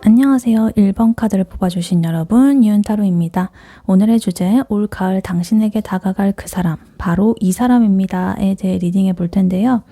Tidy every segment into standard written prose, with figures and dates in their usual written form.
안녕하세요. 1번 카드를 뽑아주신 여러분, 유은타로입니다. 오늘의 주제, 올 가을 당신에게 다가갈 그 사람, 바로 이 사람입니다에 대해 리딩해 볼 텐데요.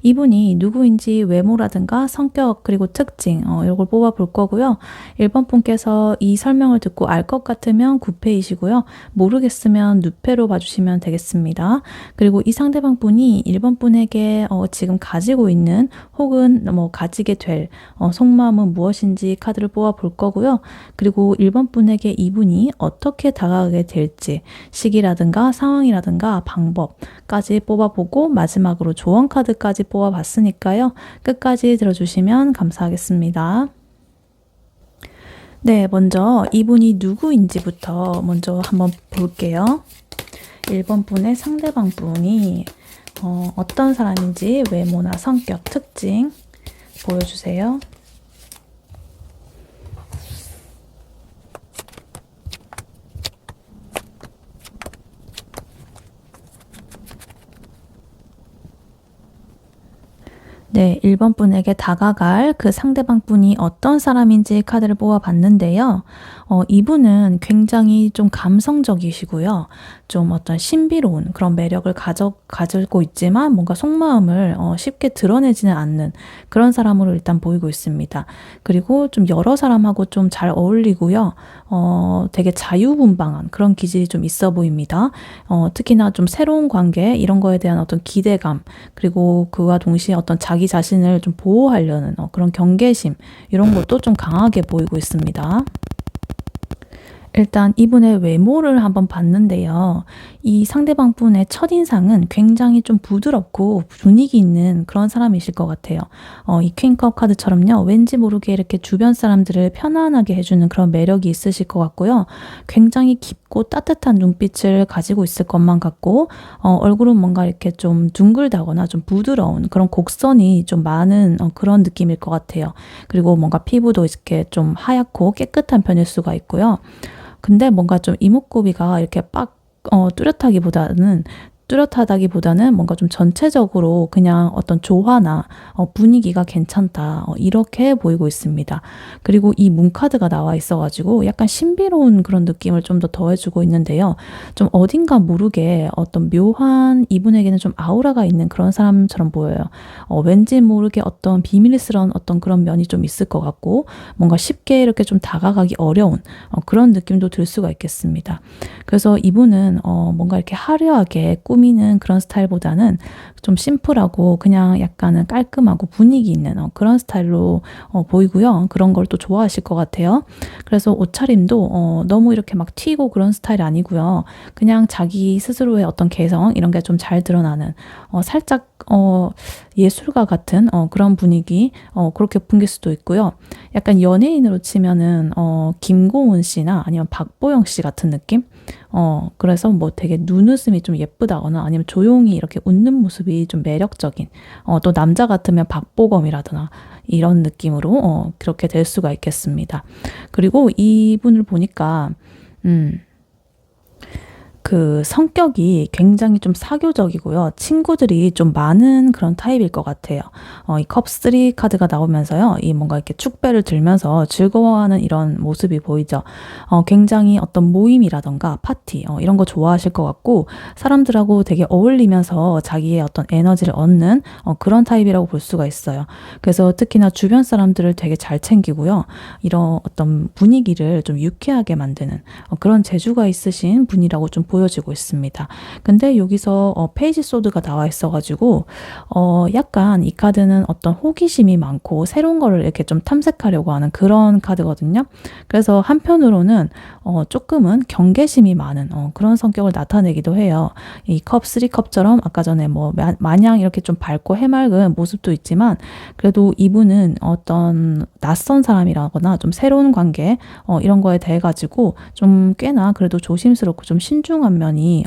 이분이 누구인지 외모라든가 성격 그리고 특징 이걸 뽑아 볼 거고요. 1번 분께서 이 설명을 듣고 알 것 같으면 9패이시고요. 모르겠으면 누패로 봐주시면 되겠습니다. 그리고 이 상대방 분이 1번 분에게 지금 가지고 있는 혹은 가지게 될 속마음은 무엇인지 카드를 뽑아 볼 거고요. 그리고 1번 분에게 이분이 어떻게 다가가게 될지 시기라든가 상황이라든가 방법까지 뽑아보고 마지막으로 조언 카드까지 뽑아봤으니까요. 끝까지 들어주시면 감사하겠습니다. 네, 먼저 이분이 누구인지부터 먼저 한번 볼게요. 1번 분의 상대방 분이 어떤 사람인지 외모나 성격, 특징 보여주세요. 네, 1번 분에게 다가갈 그 상대방 분이 어떤 사람인지 카드를 뽑아봤는데요. 이분은 굉장히 좀 감성적이시고요. 좀 어떤 신비로운 그런 매력을 가지고 있지만 뭔가 속마음을 쉽게 드러내지는 않는 그런 사람으로 일단 보이고 있습니다. 그리고 좀 여러 사람하고 좀 잘 어울리고요. 되게 자유분방한 그런 기질이 좀 있어 보입니다. 특히나 좀 새로운 관계 이런 거에 대한 어떤 기대감 그리고 그와 동시에 어떤 자기 자신을 좀 보호하려는 그런 경계심 이런 것도 좀 강하게 보이고 있습니다. 일단 이분의 외모를 한번 봤는데요. 이 상대방 분의 첫인상은 굉장히 좀 부드럽고 분위기 있는 그런 사람이실 것 같아요. 이 퀸컵 카드처럼요. 왠지 모르게 이렇게 주변 사람들을 편안하게 해주는 그런 매력이 있으실 것 같고요. 굉장히 깊고 따뜻한 눈빛을 가지고 있을 것만 같고 얼굴은 뭔가 이렇게 좀 둥글다거나 좀 부드러운 그런 곡선이 좀 많은 그런 느낌일 것 같아요. 그리고 뭔가 피부도 이렇게 좀 하얗고 깨끗한 편일 수가 있고요. 근데 뭔가 좀 이목구비가 이렇게 빡 뚜렷하다기보다는 뭔가 좀 전체적으로 그냥 어떤 조화나 분위기가 괜찮다 이렇게 보이고 있습니다. 그리고 이 문카드가 나와 있어가지고 약간 신비로운 그런 느낌을 좀 더 더해주고 있는데요. 좀 어딘가 모르게 어떤 묘한 이분에게는 좀 아우라가 있는 그런 사람처럼 보여요. 왠지 모르게 어떤 비밀스러운 어떤 그런 면이 좀 있을 것 같고 뭔가 쉽게 이렇게 좀 다가가기 어려운 그런 느낌도 들 수가 있겠습니다. 그래서 이분은 뭔가 이렇게 화려하게 꾸미는 그런 스타일보다는 좀 심플하고 그냥 약간은 깔끔하고 분위기 있는 그런 스타일로 보이고요. 그런 걸 또 좋아하실 것 같아요. 그래서 옷차림도 너무 이렇게 막 튀고 그런 스타일이 아니고요. 그냥 자기 스스로의 어떤 개성 이런 게 좀 잘 드러나는 살짝 예술가 같은 그런 분위기 그렇게 풍길 수도 있고요. 약간 연예인으로 치면은 김고은 씨나 아니면 박보영 씨 같은 느낌? 그래서 뭐 되게 눈웃음이 좀 예쁘다거나 아니면 조용히 이렇게 웃는 모습이 좀 매력적인 또 남자 같으면 박보검이라거나 이런 느낌으로 그렇게 될 수가 있겠습니다. 그리고 이분을 보니까 그 성격이 굉장히 좀 사교적이고요. 친구들이 좀 많은 그런 타입일 것 같아요. 이 컵3 카드가 나오면서요. 이 뭔가 이렇게 축배를 들면서 즐거워하는 이런 모습이 보이죠. 굉장히 어떤 모임이라던가 파티 이런 거 좋아하실 것 같고 사람들하고 되게 어울리면서 자기의 어떤 에너지를 얻는 그런 타입이라고 볼 수가 있어요. 그래서 특히나 주변 사람들을 되게 잘 챙기고요. 이런 어떤 분위기를 좀 유쾌하게 만드는 그런 재주가 있으신 분이라고 좀 보여지고 있습니다. 근데 여기서 페이지 소드가 나와 있어가지고 약간 이 카드는 어떤 호기심이 많고 새로운 거를 이렇게 좀 탐색하려고 하는 그런 카드거든요. 그래서 한편으로는 조금은 경계심이 많은 그런 성격을 나타내기도 해요. 이 컵, 3컵처럼 아까 전에 뭐 마냥 이렇게 좀 밝고 해맑은 모습도 있지만 그래도 이분은 어떤 낯선 사람이라거나 좀 새로운 관계 이런 거에 대해 가지고 좀 꽤나 그래도 조심스럽고 좀 신중한 흉흉한 면이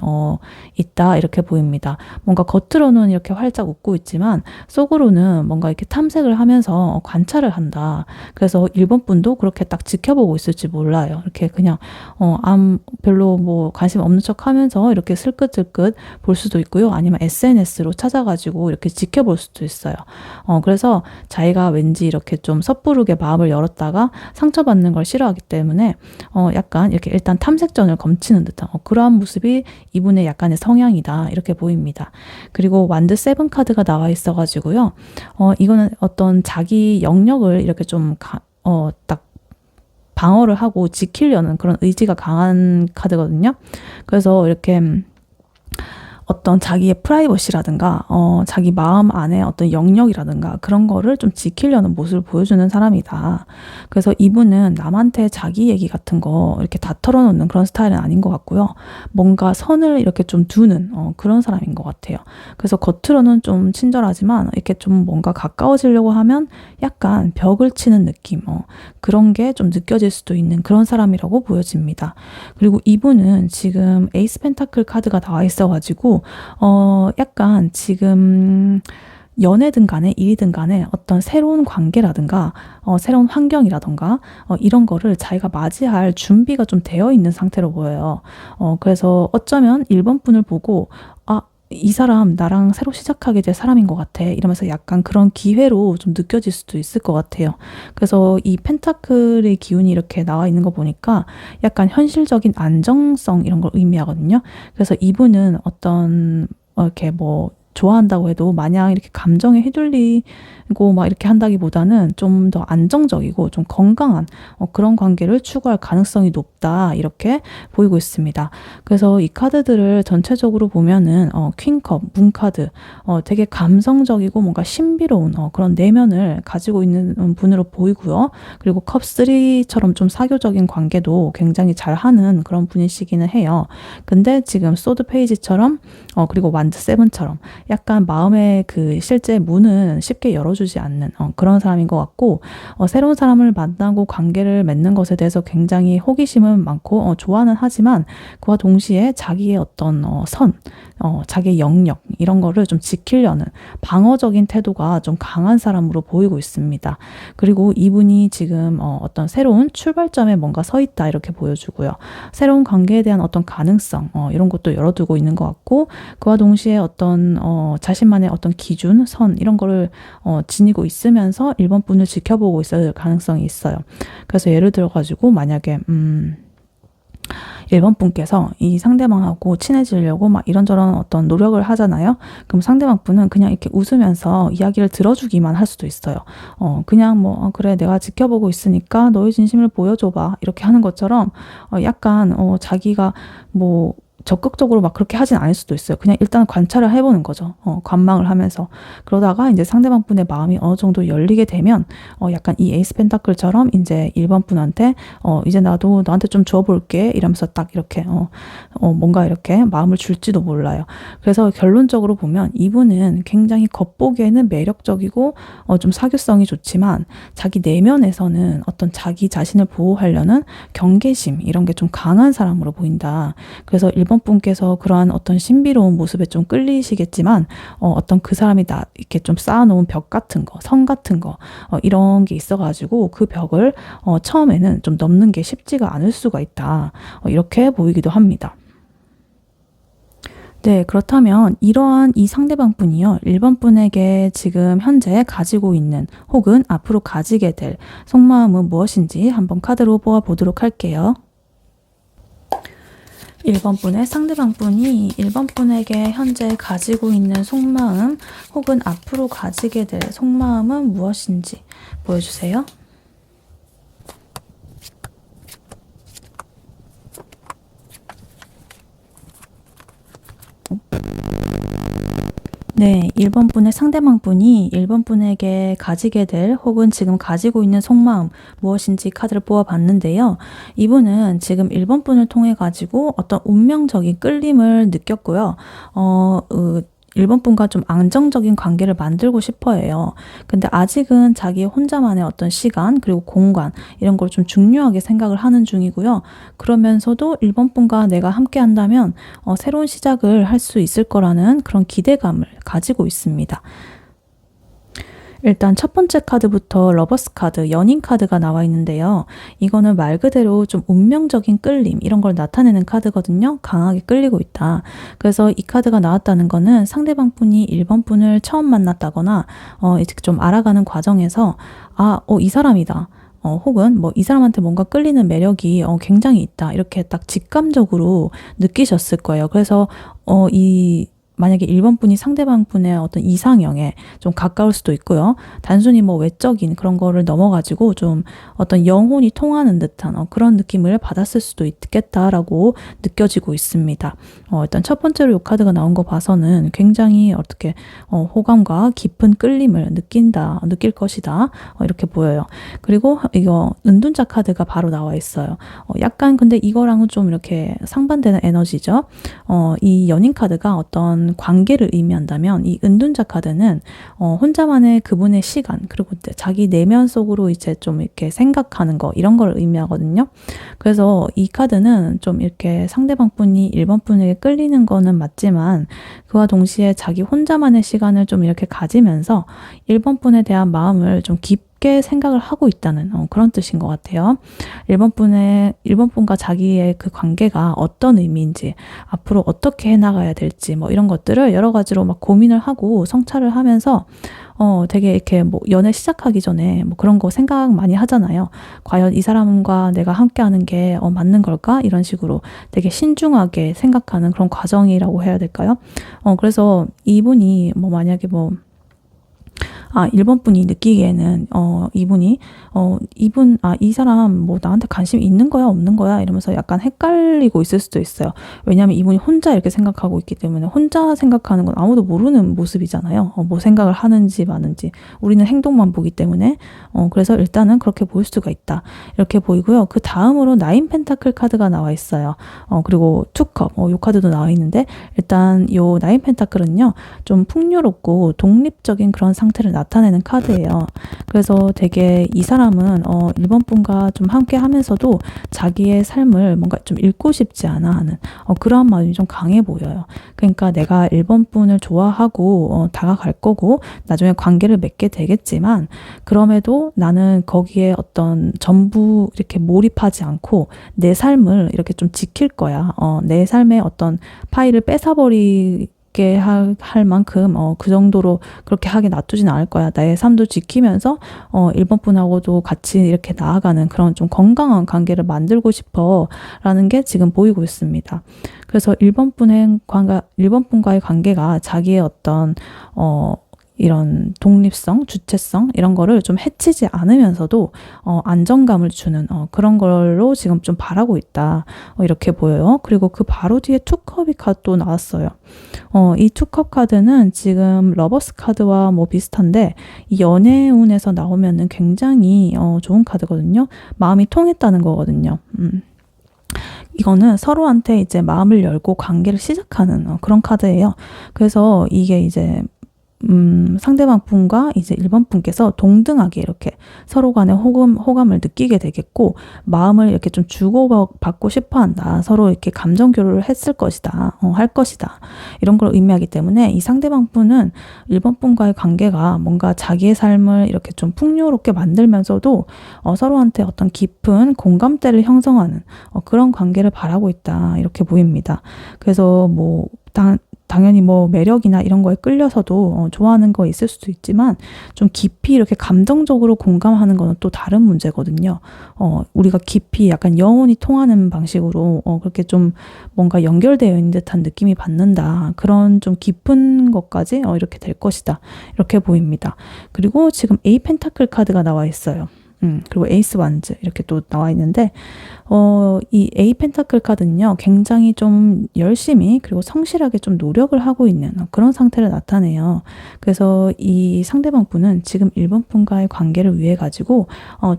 있다 이렇게 보입니다. 뭔가 겉으로는 이렇게 활짝 웃고 있지만 속으로는 뭔가 이렇게 탐색을 하면서 관찰을 한다. 그래서 일본 분도 그렇게 딱 지켜보고 있을지 몰라요. 이렇게 그냥 별로 뭐 관심 없는 척 하면서 이렇게 슬끗슬끗 볼 수도 있고요. 아니면 SNS로 찾아가지고 이렇게 지켜볼 수도 있어요. 그래서 자기가 왠지 이렇게 좀 섣부르게 마음을 열었다가 상처받는 걸 싫어하기 때문에 약간 이렇게 일단 탐색전을 검치는 듯한 그러한 모습이 이분의 약간의 성향이다 이렇게 보입니다. 그리고 완드 세븐 카드가 나와 있어가지고요. 이거는 어떤 자기 영역을 이렇게 좀 딱 방어를 하고 지키려는 그런 의지가 강한 카드거든요. 그래서 이렇게 어떤 자기의 프라이버시라든가 자기 마음 안에 어떤 영역이라든가 그런 거를 좀 지키려는 모습을 보여주는 사람이다. 그래서 이분은 남한테 자기 얘기 같은 거 이렇게 다 털어놓는 그런 스타일은 아닌 것 같고요. 뭔가 선을 이렇게 좀 두는 그런 사람인 것 같아요. 그래서 겉으로는 좀 친절하지만 이렇게 좀 뭔가 가까워지려고 하면 약간 벽을 치는 느낌 그런 게 좀 느껴질 수도 있는 그런 사람이라고 보여집니다. 그리고 이분은 지금 에이스 펜타클 카드가 나와 있어가지고 약간 지금 연애든 간에 일이든 간에 어떤 새로운 관계라든가 새로운 환경이라든가 이런 거를 자기가 맞이할 준비가 좀 되어 있는 상태로 보여요. 그래서 어쩌면 1번 분을 보고 이 사람 나랑 새로 시작하게 될 사람인 것 같아 이러면서 약간 그런 기회로 좀 느껴질 수도 있을 것 같아요. 그래서 이 펜타클의 기운이 이렇게 나와 있는 거 보니까 약간 현실적인 안정성 이런 걸 의미하거든요. 그래서 이분은 어떤 이렇게 뭐 좋아한다고 해도 마냥 이렇게 감정에 휘둘리고 막 이렇게 한다기보다는 좀 더 안정적이고 좀 건강한 그런 관계를 추구할 가능성이 높다 이렇게 보이고 있습니다. 그래서 이 카드들을 전체적으로 보면은 퀸컵, 문카드 되게 감성적이고 뭔가 신비로운 그런 내면을 가지고 있는 분으로 보이고요. 그리고 컵3처럼 좀 사교적인 관계도 굉장히 잘하는 그런 분이시기는 해요. 근데 지금 소드 페이지처럼 그리고 완드 세븐처럼 약간 마음의 그 실제 문은 쉽게 열어주지 않는 그런 사람인 것 같고 새로운 사람을 만나고 관계를 맺는 것에 대해서 굉장히 호기심은 많고 좋아는 하지만 그와 동시에 자기의 어떤 자기의 영역 이런 거를 좀 지키려는 방어적인 태도가 좀 강한 사람으로 보이고 있습니다. 그리고 이분이 지금 어떤 새로운 출발점에 뭔가 서 있다 이렇게 보여주고요. 새로운 관계에 대한 어떤 가능성 이런 것도 열어두고 있는 것 같고 그와 동시에 어떤 자신만의 어떤 기준, 선 이런 거를 지니고 있으면서 1번 분을 지켜보고 있을 가능성이 있어요. 그래서 예를 들어가지고 만약에 1번 분께서 이 상대방하고 친해지려고 막 이런저런 어떤 노력을 하잖아요. 그럼 상대방 분은 그냥 이렇게 웃으면서 이야기를 들어주기만 할 수도 있어요. 그냥 뭐 그래 내가 지켜보고 있으니까 너의 진심을 보여줘봐 이렇게 하는 것처럼 약간 자기가 뭐 적극적으로 막 그렇게 하진 않을 수도 있어요. 그냥 일단 관찰을 해보는 거죠. 관망을 하면서. 그러다가 이제 상대방 분의 마음이 어느 정도 열리게 되면, 약간 이 에이스 펜타클처럼 이제 1번 분한테, 이제 나도 너한테 좀 줘볼게. 이러면서 딱 이렇게, 뭔가 이렇게 마음을 줄지도 몰라요. 그래서 결론적으로 보면 이분은 굉장히 겉보기에는 매력적이고, 좀 사교성이 좋지만, 자기 내면에서는 어떤 자기 자신을 보호하려는 경계심, 이런 게 좀 강한 사람으로 보인다. 그래서 1번 분께서 그러한 어떤 신비로운 모습에 좀 끌리시겠지만 어떤 그 사람이 이렇게 좀 쌓아놓은 벽 같은 거, 성 같은 거 이런 게 있어가지고 그 벽을 처음에는 좀 넘는 게 쉽지가 않을 수가 있다. 이렇게 보이기도 합니다. 네, 그렇다면 이러한 이 상대방 분이요. 1번 분에게 지금 현재 가지고 있는 혹은 앞으로 가지게 될 속마음은 무엇인지 한번 카드로 뽑아보도록 할게요. 1번 분의 상대방 분이 1번 분에게 현재 가지고 있는 속마음 혹은 앞으로 가지게 될 속마음은 무엇인지 보여주세요. 네, 1번 분의 상대방 분이 1번 분에게 가지게 될 혹은 지금 가지고 있는 속마음 무엇인지 카드를 뽑아봤는데요. 이분은 지금 1번 분을 통해 가지고 어떤 운명적인 끌림을 느꼈고요. 1번 분과 좀 안정적인 관계를 만들고 싶어 해요. 근데 아직은 자기 혼자만의 어떤 시간 그리고 공간 이런 걸 좀 중요하게 생각을 하는 중이고요. 그러면서도 1번 분과 내가 함께 한다면 새로운 시작을 할 수 있을 거라는 그런 기대감을 가지고 있습니다. 일단 첫 번째 카드부터 러버스 카드, 연인 카드가 나와 있는데요. 이거는 말 그대로 좀 운명적인 끌림 이런 걸 나타내는 카드거든요. 강하게 끌리고 있다. 그래서 이 카드가 나왔다는 거는 상대방 분이 1번 분을 처음 만났다거나 이제 좀 알아가는 과정에서 이 사람이다. 혹은 뭐 이 사람한테 뭔가 끌리는 매력이 굉장히 있다. 이렇게 딱 직감적으로 느끼셨을 거예요. 그래서 만약에 1번 분이 상대방 분의 어떤 이상형에 좀 가까울 수도 있고요. 단순히 뭐 외적인 그런 거를 넘어가지고 좀 어떤 영혼이 통하는 듯한 그런 느낌을 받았을 수도 있겠다라고 느껴지고 있습니다. 일단 첫 번째로 이 카드가 나온 거 봐서는 굉장히 어떻게 호감과 깊은 끌림을 느낄 것이다. 이렇게 보여요. 그리고 이거 은둔자 카드가 바로 나와 있어요. 약간 근데 이거랑은 좀 이렇게 상반되는 에너지죠. 이 연인 카드가 어떤 관계를 의미한다면 이 은둔자 카드는 혼자만의 그분의 시간 그리고 자기 내면 속으로 이제 좀 이렇게 생각하는 거 이런 걸 의미하거든요. 그래서 이 카드는 좀 이렇게 상대방 분이 1번 분에게 끌리는 거는 맞지만 그와 동시에 자기 혼자만의 시간을 좀 이렇게 가지면서 1번 분에 대한 마음을 좀 깊게 생각을 하고 있다는 그런 뜻인 것 같아요. 1번 분과 자기의 그 관계가 어떤 의미인지 앞으로 어떻게 해나가야 될지 뭐 이런 것들을 여러 가지로 막 고민을 하고 성찰을 하면서 되게 이렇게 뭐 연애 시작하기 전에 뭐 그런 거 생각 많이 하잖아요. 과연 이 사람과 내가 함께 하는 게 맞는 걸까? 이런 식으로 되게 신중하게 생각하는 그런 과정이라고 해야 될까요? 그래서 이분이 뭐 만약에 1번 분이 느끼기에는, 이 사람 뭐 나한테 관심 있는 거야, 없는 거야? 이러면서 약간 헷갈리고 있을 수도 있어요. 왜냐하면 이분이 혼자 이렇게 생각하고 있기 때문에 혼자 생각하는 건 아무도 모르는 모습이잖아요. 뭐 생각을 하는지 마는지. 우리는 행동만 보기 때문에. 그래서 일단은 그렇게 보일 수가 있다. 이렇게 보이고요. 그 다음으로 나인 펜타클 카드가 나와 있어요. 그리고 투컵, 요 카드도 나와 있는데, 일단 요 나인 펜타클은요, 좀 풍요롭고 독립적인 그런 상태를 나타내는 카드예요. 그래서 되게 이 사람은 1번 분과 좀 함께 하면서도 자기의 삶을 뭔가 좀 잃고 싶지 않아 하는 그러한 마음이 좀 강해 보여요. 그러니까 내가 1번 분을 좋아하고 다가갈 거고 나중에 관계를 맺게 되겠지만 그럼에도 나는 거기에 어떤 전부 이렇게 몰입하지 않고 내 삶을 이렇게 좀 지킬 거야. 내 삶의 어떤 파일을 뺏어버리게 할 만큼 그 정도로 그렇게 하게 놔두진 않을 거야. 나의 삶도 지키면서 1번 분하고도 같이 이렇게 나아가는 그런 좀 건강한 관계를 만들고 싶어 라는 게 지금 보이고 있습니다. 그래서 1번 분과의 관계가 자기의 어떤 이런 독립성, 주체성 이런 거를 좀 해치지 않으면서도 안정감을 주는 그런 걸로 지금 좀 바라고 있다. 이렇게 보여요. 그리고 그 바로 뒤에 투컵이 카드도 나왔어요. 이 투컵 카드는 지금 러버스 카드와 뭐 비슷한데 이 연애운에서 나오면은 굉장히 좋은 카드거든요. 마음이 통했다는 거거든요. 이거는 서로한테 이제 마음을 열고 관계를 시작하는 그런 카드예요. 그래서 이게 이제 상대방 분과 이제 1번 분께서 동등하게 이렇게 서로 간의 호감을 느끼게 되겠고 마음을 이렇게 좀 주고받고 싶어 한다. 서로 이렇게 감정 교류를 했을 것이다. 할 것이다. 이런 걸 의미하기 때문에 이 상대방 분은 1번 분과의 관계가 뭔가 자기의 삶을 이렇게 좀 풍요롭게 만들면서도 서로한테 어떤 깊은 공감대를 형성하는 그런 관계를 바라고 있다. 이렇게 보입니다. 그래서 뭐 당연히 뭐 매력이나 이런 거에 끌려서도 좋아하는 거 있을 수도 있지만 좀 깊이 이렇게 감정적으로 공감하는 거는 또 다른 문제거든요. 우리가 깊이 약간 영혼이 통하는 방식으로 그렇게 좀 뭔가 연결되어 있는 듯한 느낌이 받는다. 그런 좀 깊은 것까지 이렇게 될 것이다. 이렇게 보입니다. 그리고 지금 A 펜타클 카드가 나와 있어요. 그리고 에이스 완즈 이렇게 또 나와 있는데 이 에이 펜타클 카드는요, 굉장히 좀 열심히 그리고 성실하게 좀 노력을 하고 있는 그런 상태를 나타내요. 그래서 이 상대방 분은 지금 1번 분과의 관계를 위해 가지고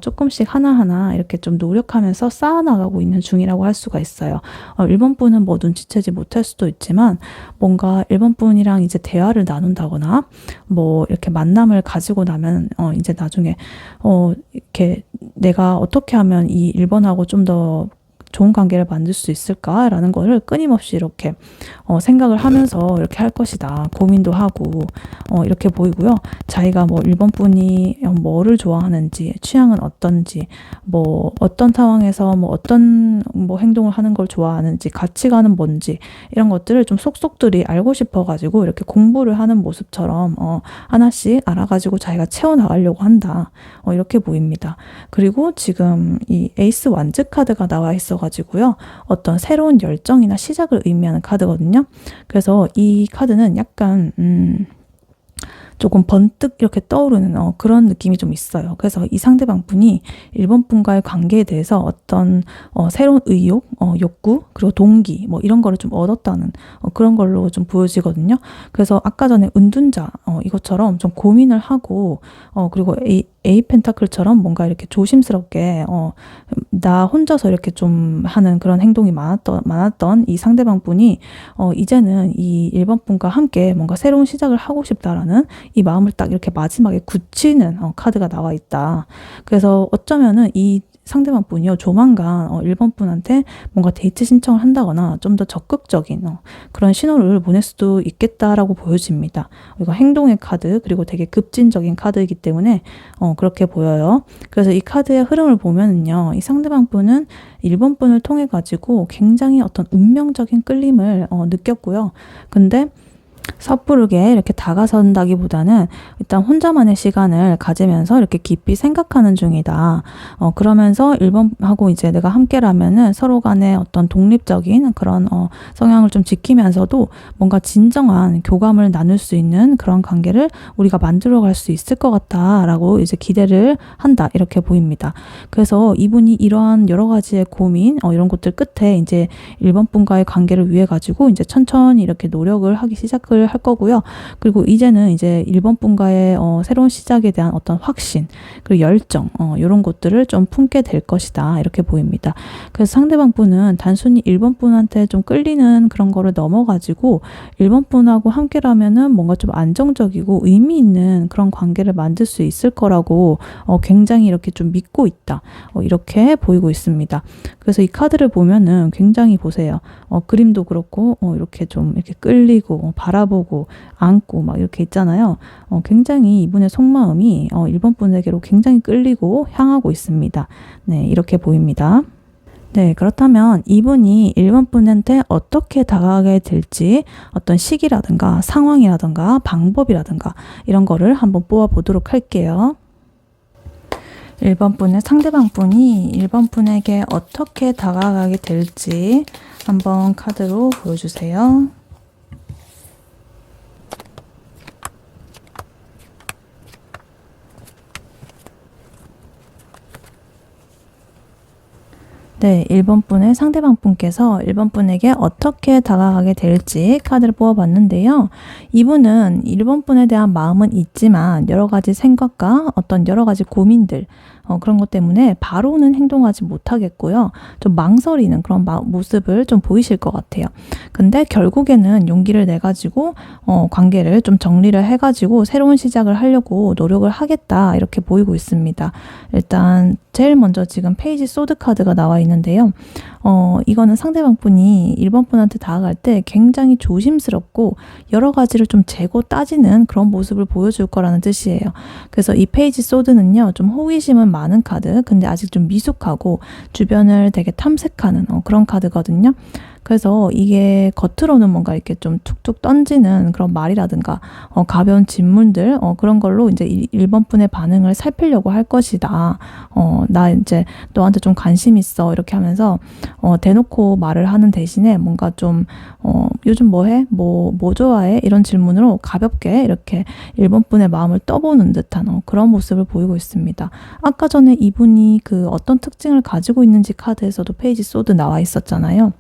조금씩 하나하나 이렇게 좀 노력하면서 쌓아나가고 있는 중이라고 할 수가 있어요. 1번 분은 뭐 눈치채지 못할 수도 있지만 뭔가 1번 분이랑 이제 대화를 나눈다거나 뭐 이렇게 만남을 가지고 나면 이제 나중에 이렇게 내가 어떻게 하면 이 1번하고 좀 더 좋은 관계를 만들 수 있을까라는 거를 끊임없이 이렇게 생각을 하면서 이렇게 할 것이다. 고민도 하고 이렇게 보이고요. 자기가 뭐 1번 분이 뭐를 좋아하는지, 취향은 어떤지, 뭐 어떤 상황에서 뭐 어떤 뭐 행동을 하는 걸 좋아하는지, 가치관은 뭔지 이런 것들을 좀 속속들이 알고 싶어가지고 이렇게 공부를 하는 모습처럼 하나씩 알아가지고 자기가 채워나가려고 한다. 이렇게 보입니다. 그리고 지금 이 에이스 완즈 카드가 나와 있어 가지고요. 어떤 새로운 열정이나 시작을 의미하는 카드거든요. 그래서 이 카드는 약간 조금 번뜩 이렇게 떠오르는 그런 느낌이 좀 있어요. 그래서 이 상대방 분이 1번 분과의 관계에 대해서 어떤 새로운 의욕, 욕구, 그리고 동기 뭐 이런 거를 좀 얻었다는 그런 걸로 좀 보여지거든요. 그래서 아까 전에 은둔자 이것처럼 좀 고민을 하고 그리고 에이 펜타클처럼 뭔가 이렇게 조심스럽게 나 혼자서 이렇게 좀 하는 그런 행동이 많았던 이 상대방 분이 이제는 이 1번 분과 함께 뭔가 새로운 시작을 하고 싶다라는 이 마음을 딱 이렇게 마지막에 굳히는 카드가 나와 있다. 그래서 어쩌면은 이 상대방 분이요, 조만간 1번 분한테 뭔가 데이트 신청을 한다거나 좀 더 적극적인 그런 신호를 보낼 수도 있겠다라고 보여집니다. 이거 행동의 카드, 그리고 되게 급진적인 카드이기 때문에 그렇게 보여요. 그래서 이 카드의 흐름을 보면은요, 이 상대방 분은 1번 분을 통해 가지고 굉장히 어떤 운명적인 끌림을 느꼈고요. 근데 섣부르게 이렇게 다가선다기보다는 일단 혼자만의 시간을 가지면서 이렇게 깊이 생각하는 중이다. 그러면서 1번하고 이제 내가 함께라면은 서로 간의 어떤 독립적인 그런 성향을 좀 지키면서도 뭔가 진정한 교감을 나눌 수 있는 그런 관계를 우리가 만들어갈 수 있을 것 같다라고 이제 기대를 한다. 이렇게 보입니다. 그래서 이분이 이러한 여러 가지의 고민 이런 것들 끝에 이제 1번 분과의 관계를 위해 가지고 이제 천천히 이렇게 노력을 하기 시작을 할 거고요. 그리고 이제는 이제 1번 분과의 새로운 시작에 대한 어떤 확신, 그리고 열정, 이런 것들을 좀 품게 될 것이다. 이렇게 보입니다. 그래서 상대방 분은 단순히 1번 분한테 좀 끌리는 그런 거를 넘어가지고 1번 분하고 함께라면은 뭔가 좀 안정적이고 의미 있는 그런 관계를 만들 수 있을 거라고 굉장히 이렇게 좀 믿고 있다. 이렇게 보이고 있습니다. 그래서 이 카드를 보면은 굉장히 보세요. 그림도 그렇고 이렇게 좀 이렇게 끌리고 바라보고 안고 막 이렇게 있잖아요. 굉장히 이분의 속마음이 1번 분에게로 굉장히 끌리고 향하고 있습니다. 네, 이렇게 보입니다. 네, 그렇다면 이분이 1번 분한테 어떻게 다가가게 될지 어떤 시기라든가 상황이라든가 방법이라든가 이런 거를 한번 뽑아 보도록 할게요. 1번 분의 상대방 분이 1번 분에게 어떻게 다가가게 될지 한번 카드로 보여주세요. 네, 1번 분의 상대방 분께서 1번 분에게 어떻게 다가가게 될지 카드를 뽑아봤는데요. 이분은 1번 분에 대한 마음은 있지만 여러 가지 생각과 어떤 여러 가지 고민들 그런 것 때문에 바로는 행동하지 못하겠고요. 좀 망설이는 그런 모습을 좀 보이실 것 같아요. 근데 결국에는 용기를 내가지고 관계를 좀 정리를 해가지고 새로운 시작을 하려고 노력을 하겠다 이렇게 보이고 있습니다. 일단 제일 먼저 지금 페이지 소드 카드가 나와 있는데요. 이거는 상대방 분이 1번 분한테 다가갈 때 굉장히 조심스럽고 여러 가지를 좀 재고 따지는 그런 모습을 보여줄 거라는 뜻이에요. 그래서 이 페이지 소드는요, 좀 호기심은 많은 카드, 근데 아직 좀 미숙하고 주변을 되게 탐색하는 그런 카드거든요. 그래서 이게 겉으로는 뭔가 이렇게 좀 툭툭 던지는 그런 말이라든가 가벼운 질문들 그런 걸로 이제 1번 분의 반응을 살피려고 할 것이다. 나 이제 너한테 좀 관심 있어 이렇게 하면서 대놓고 말을 하는 대신에 뭔가 좀 요즘 뭐 해? 뭐 좋아해? 이런 질문으로 가볍게 이렇게 1번 분의 마음을 떠보는 듯한 그런 모습을 보이고 있습니다. 아까 전에 이분이 그 어떤 특징을 가지고 있는지 카드에서도 페이지 소드 나와 있었잖아요.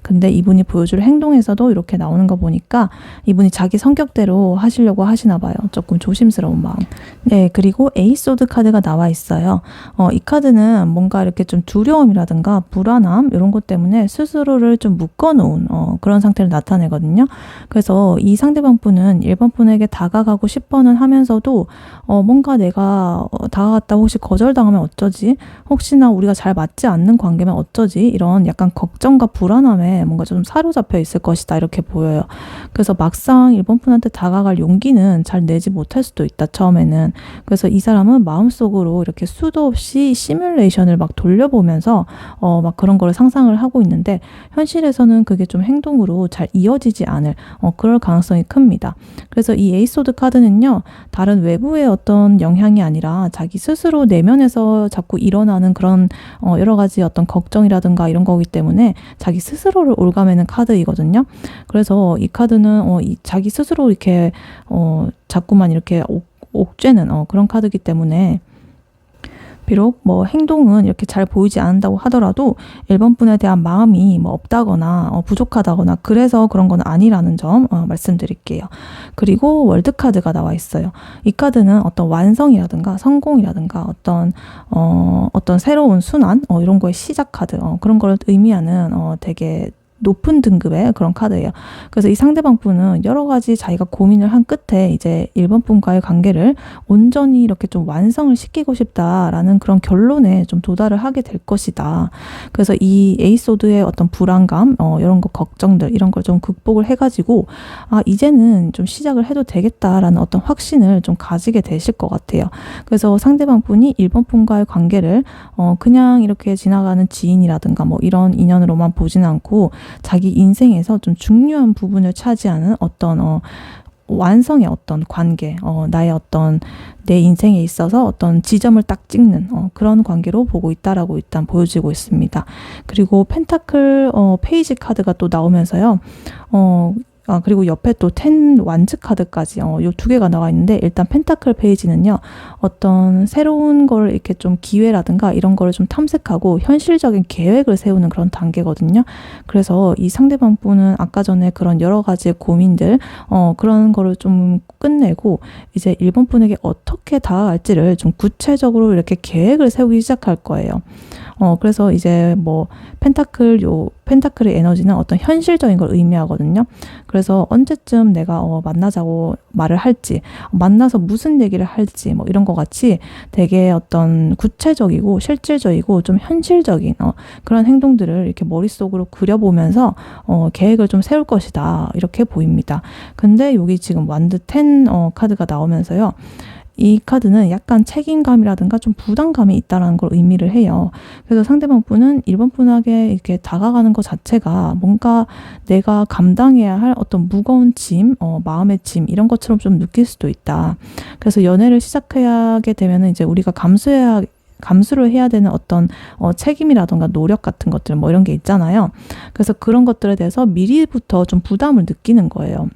근데 이분이 보여줄 행동에서도 이렇게 나오는 거 보니까 이분이 자기 성격대로 하시려고 하시나 봐요. 조금 조심스러운 마음. 네, 그리고 에이스 소드 카드가 나와 있어요. 이 카드는 뭔가 이렇게 좀 두려움이라든가 불안함 이런 것 때문에 스스로를 좀 묶어놓은 그런 상태를 나타내거든요. 그래서 이 상대방 분은 1번 분에게 다가가고 싶어는 하면서도 뭔가 내가 다가갔다고 혹시 거절당하면 어쩌지? 혹시나 우리가 잘 맞지 않는 관계면 어쩌지? 이런 약간 걱정과 불안함에 뭔가 좀 사로잡혀 있을 것이다 이렇게 보여요. 그래서 막상 1번 분한테 다가갈 용기는 잘 내지 못할 수도 있다 처음에는. 그래서 이 사람은 마음속으로 이렇게 수도 없이 시뮬레이션을 막 돌려보면서 막 그런 거를 상상을 하고 있는데 현실에서는 그게 좀 행동으로 잘 이어지지 않을 그럴 가능성이 큽니다. 그래서 이 에이소드 카드는요, 다른 외부의 어떤 영향이 아니라 자기 스스로 내면에서 자꾸 일어나는 그런 여러 가지 어떤 걱정이라든가 이런 거기 때문에 자기 스스로를 올가매는 카드이거든요. 그래서 이 카드는 자기 스스로 이렇게 자꾸만 이렇게 옥죄는 그런 카드이기 때문에 비록 뭐 행동은 이렇게 잘 보이지 않는다고 하더라도 1번 분에 대한 마음이 뭐 없다거나 부족하다거나 그래서 그런 건 아니라는 점 말씀드릴게요. 그리고 월드 카드가 나와 있어요. 이 카드는 어떤 완성이라든가 성공이라든가 어떤 새로운 순환 이런 거의 시작 카드 그런 걸 의미하는 되게 높은 등급의 그런 카드예요. 그래서 이 상대방 분은 여러 가지 자기가 고민을 한 끝에 이제 1번 분과의 관계를 온전히 이렇게 좀 완성을 시키고 싶다라는 그런 결론에 좀 도달을 하게 될 것이다. 그래서 이 에이소드의 어떤 불안감, 이런 거 걱정들 이런 걸 좀 극복을 해가지고 이제는 좀 시작을 해도 되겠다라는 어떤 확신을 좀 가지게 되실 것 같아요. 그래서 상대방 분이 1번 분과의 관계를 그냥 이렇게 지나가는 지인이라든가 뭐 이런 인연으로만 보지는 않고 자기 인생에서 좀 중요한 부분을 차지하는 어떤 완성의 어떤 관계, 나의 어떤 내 인생에 있어서 어떤 지점을 딱 찍는 그런 관계로 보고 있다라고 일단 보여지고 있습니다. 그리고 펜타클 페이지 카드가 또 나오면서요. 그리고 옆에 또 10 완즈 카드까지 요 두 개가 나와 있는데 일단 펜타클 페이지는요. 어떤 새로운 걸 이렇게 좀 기회라든가 이런 거를 좀 탐색하고 현실적인 계획을 세우는 그런 단계거든요. 그래서 이 상대방 분은 아까 전에 그런 여러 가지의 고민들 그런 거를 좀 끝내고 이제 1번 분에게 어떻게 다가갈지를 좀 구체적으로 이렇게 계획을 세우기 시작할 거예요. 그래서 이제 뭐 펜타클의 에너지는 어떤 현실적인 걸 의미하거든요. 그래서 언제쯤 내가 만나자고 말을 할지, 만나서 무슨 얘기를 할지 뭐 이런 거 같이 되게 어떤 구체적이고 실질적이고 좀 현실적인 그런 행동들을 이렇게 머릿속으로 그려보면서 계획을 좀 세울 것이다. 이렇게 보입니다. 근데 여기 지금 완드 10 카드가 나오면서요. 이 카드는 약간 책임감이라든가 좀 부담감이 있다는 걸 의미를 해요. 그래서 상대방 분은 1번 분에게 이렇게 다가가는 것 자체가 뭔가 내가 감당해야 할 어떤 무거운 짐, 마음의 짐 이런 것처럼 좀 느낄 수도 있다. 그래서 연애를 시작하게 되면은 이제 우리가 감수를 해야 되는 어떤 책임이라던가 노력 같은 것들 뭐 이런 게 있잖아요. 그래서 그런 것들에 대해서 미리부터 좀 부담을 느끼는 거예요.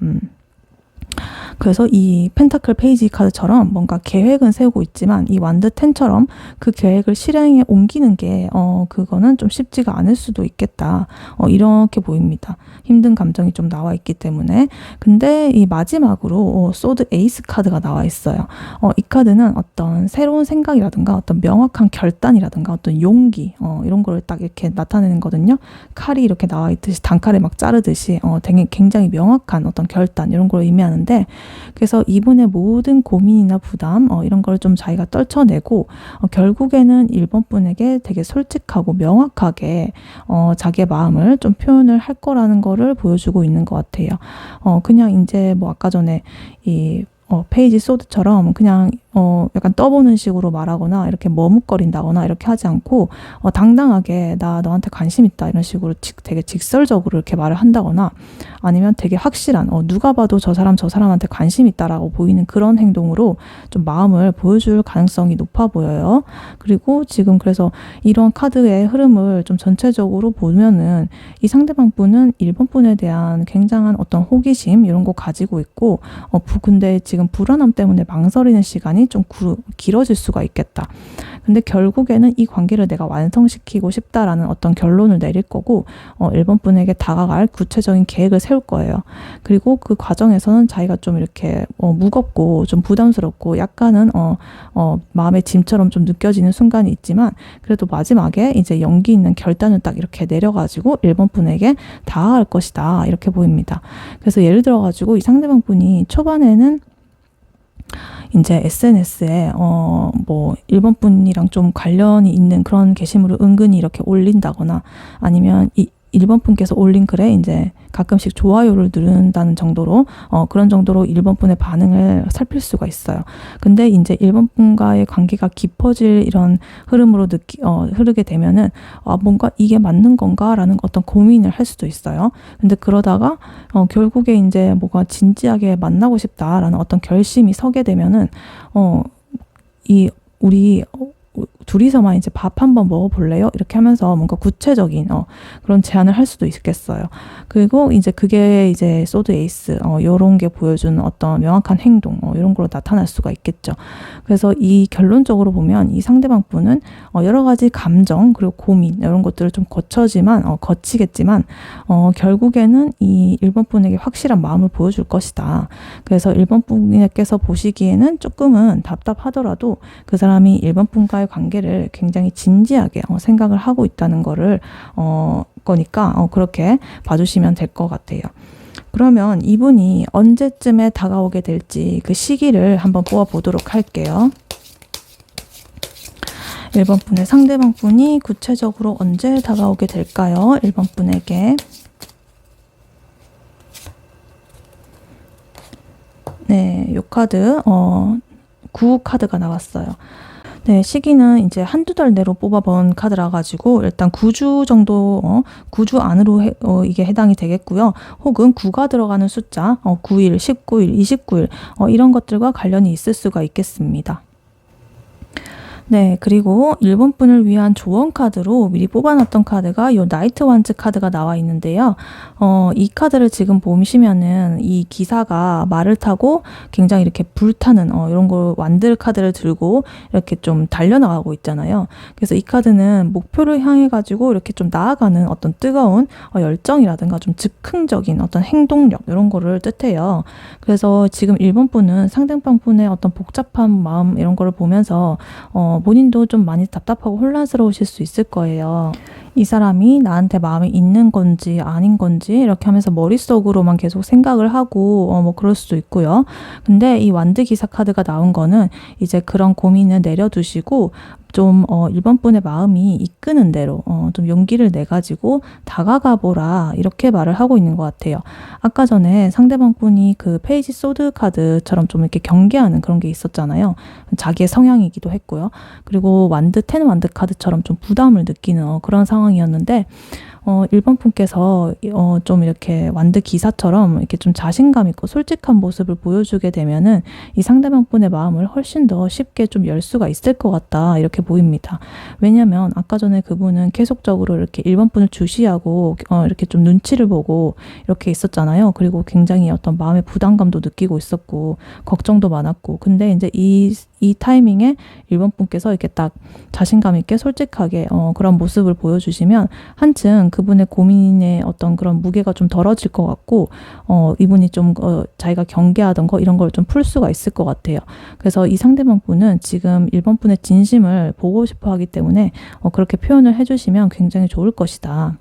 그래서 이 펜타클 페이지 카드처럼 뭔가 계획은 세우고 있지만 이 완드 10처럼 그 계획을 실행에 옮기는 게 그거는 좀 쉽지가 않을 수도 있겠다. 이렇게 보입니다. 힘든 감정이 좀 나와 있기 때문에. 근데 이 마지막으로 소드 에이스 카드가 나와 있어요. 이 카드는 어떤 새로운 생각이라든가 어떤 명확한 결단이라든가 어떤 용기 이런 거를 딱 이렇게 나타내는 거거든요. 칼이 이렇게 나와 있듯이 단칼에 막 자르듯이 되게 굉장히 명확한 어떤 결단 이런 걸 의미하는데 그래서 이분의 모든 고민이나 부담 이런 걸 좀 자기가 떨쳐내고 결국에는 1번 분에게 되게 솔직하고 명확하게 자기의 마음을 좀 표현을 할 거라는 거를 보여주고 있는 것 같아요. 그냥 이제 뭐 아까 전에 이 페이지 소드처럼 그냥 약간 떠보는 식으로 말하거나 이렇게 머뭇거린다거나 이렇게 하지 않고 당당하게 나 너한테 관심 있다 이런 식으로 되게 직설적으로 이렇게 말을 한다거나 아니면 되게 확실한 누가 봐도 저 사람한테 관심 있다라고 보이는 그런 행동으로 좀 마음을 보여줄 가능성이 높아 보여요. 그리고 지금 그래서 이런 카드의 흐름을 좀 전체적으로 보면은 이 상대방 분은 1번 분에 대한 굉장한 어떤 호기심 이런 거 가지고 있고 근데 지금 불안함 때문에 망설이는 시간이 좀 길어질 수가 있겠다. 근데 결국에는 이 관계를 내가 완성시키고 싶다라는 어떤 결론을 내릴 거고 1번 분에게 다가갈 구체적인 계획을 세울 거예요. 그리고 그 과정에서는 자기가 좀 이렇게 무겁고 좀 부담스럽고 약간은 마음의 짐처럼 좀 느껴지는 순간이 있지만 그래도 마지막에 이제 용기 있는 결단을 딱 이렇게 내려가지고 1번 분에게 다가갈 것이다 이렇게 보입니다. 그래서 예를 들어가지고 이 상대방 분이 초반에는 이제 SNS에 뭐 1번 분이랑 좀 관련이 있는 그런 게시물을 은근히 이렇게 올린다거나 아니면 1번 분께서 올린 글에 이제 가끔씩 좋아요를 누른다는 정도로 그런 정도로 1번 분의 반응을 살필 수가 있어요. 근데 이제 1번 분과의 관계가 깊어질 이런 흐름으로 흐르게 되면은 뭔가 이게 맞는 건가라는 어떤 고민을 할 수도 있어요. 근데 그러다가 결국에 이제 뭐가 진지하게 만나고 싶다라는 어떤 결심이 서게 되면은 우리 둘이서만 이제 밥 한번 먹어볼래요? 이렇게 하면서 뭔가 구체적인 그런 제안을 할 수도 있겠어요. 그리고 이제 그게 이제 소드 에이스 이런 게 보여주는 어떤 명확한 행동 이런 걸로 나타날 수가 있겠죠. 그래서 이 결론적으로 보면 이 상대방 분은 여러 가지 감정 그리고 고민 이런 것들을 좀 거치겠지만 결국에는 이 1번 분에게 확실한 마음을 보여줄 것이다. 그래서 1번 분께서 보시기에는 조금은 답답하더라도 그 사람이 1번 분과의 관계를 굉장히 진지하게 생각을 하고 있다는 거니까 그렇게 봐주시면 될 것 같아요. 그러면 이분이 언제쯤에 다가오게 될지 그 시기를 한번 뽑아보도록 할게요. 1번 분의 상대방 분이 구체적으로 언제 다가오게 될까요? 1번 분에게. 네, 요 카드 9 카드가 나왔어요. 네, 시기는 이제 한두 달 내로 뽑아본 카드라 가지고 일단 9주 정도 9주 안으로 이게 해당이 되겠고요. 혹은 9가 들어가는 숫자 9일, 19일, 29일 이런 것들과 관련이 있을 수가 있겠습니다. 네, 그리고 1번 분을 위한 조언 카드로 미리 뽑아놨던 카드가 요 나이트 완즈 카드가 나와 있는데요. 이 카드를 지금 보시면은 이 기사가 말을 타고 굉장히 이렇게 불타는 이런 걸 완들 카드를 들고 이렇게 좀 달려나가고 있잖아요. 그래서 이 카드는 목표를 향해 가지고 이렇게 좀 나아가는 어떤 뜨거운 열정이라든가 좀 즉흥적인 어떤 행동력 이런 거를 뜻해요. 그래서 지금 1번 분은 상대방 분의 어떤 복잡한 마음 이런 거를 보면서 본인도 좀 많이 답답하고 혼란스러우실 수 있을 거예요. 이 사람이 나한테 마음이 있는 건지 아닌 건지 이렇게 하면서 머릿속으로만 계속 생각을 하고 뭐 그럴 수도 있고요. 근데 이 완드 기사 카드가 나온 거는 이제 그런 고민을 내려두시고 좀 1번 분의 마음이 이끄는 대로 좀 용기를 내가지고 다가가 보라 이렇게 말을 하고 있는 것 같아요. 아까 전에 상대방 분이 그 페이지 소드 카드처럼 좀 이렇게 경계하는 그런 게 있었잖아요. 자기의 성향이기도 했고요. 그리고 텐 완드 카드처럼 좀 부담을 느끼는 그런 상황이었는데 1번 분께서 좀 이렇게 완드 기사처럼 이렇게 좀 자신감 있고 솔직한 모습을 보여주게 되면은 이 상대방 분의 마음을 훨씬 더 쉽게 좀 열 수가 있을 것 같다 이렇게 보입니다. 왜냐면 아까 전에 그분은 계속적으로 이렇게 1번 분을 주시하고 이렇게 좀 눈치를 보고 이렇게 있었잖아요. 그리고 굉장히 어떤 마음의 부담감도 느끼고 있었고 걱정도 많았고 근데 이제 이 타이밍에 1번 분께서 이렇게 딱 자신감 있게 솔직하게 그런 모습을 보여주시면 한층 그분의 고민의 어떤 그런 무게가 좀 덜어질 것 같고 이분이 좀 자기가 경계하던 거 이런 걸 좀 풀 수가 있을 것 같아요. 그래서 이 상대방 분은 지금 1번 분의 진심을 보고 싶어 하기 때문에 그렇게 표현을 해주시면 굉장히 좋을 것이다.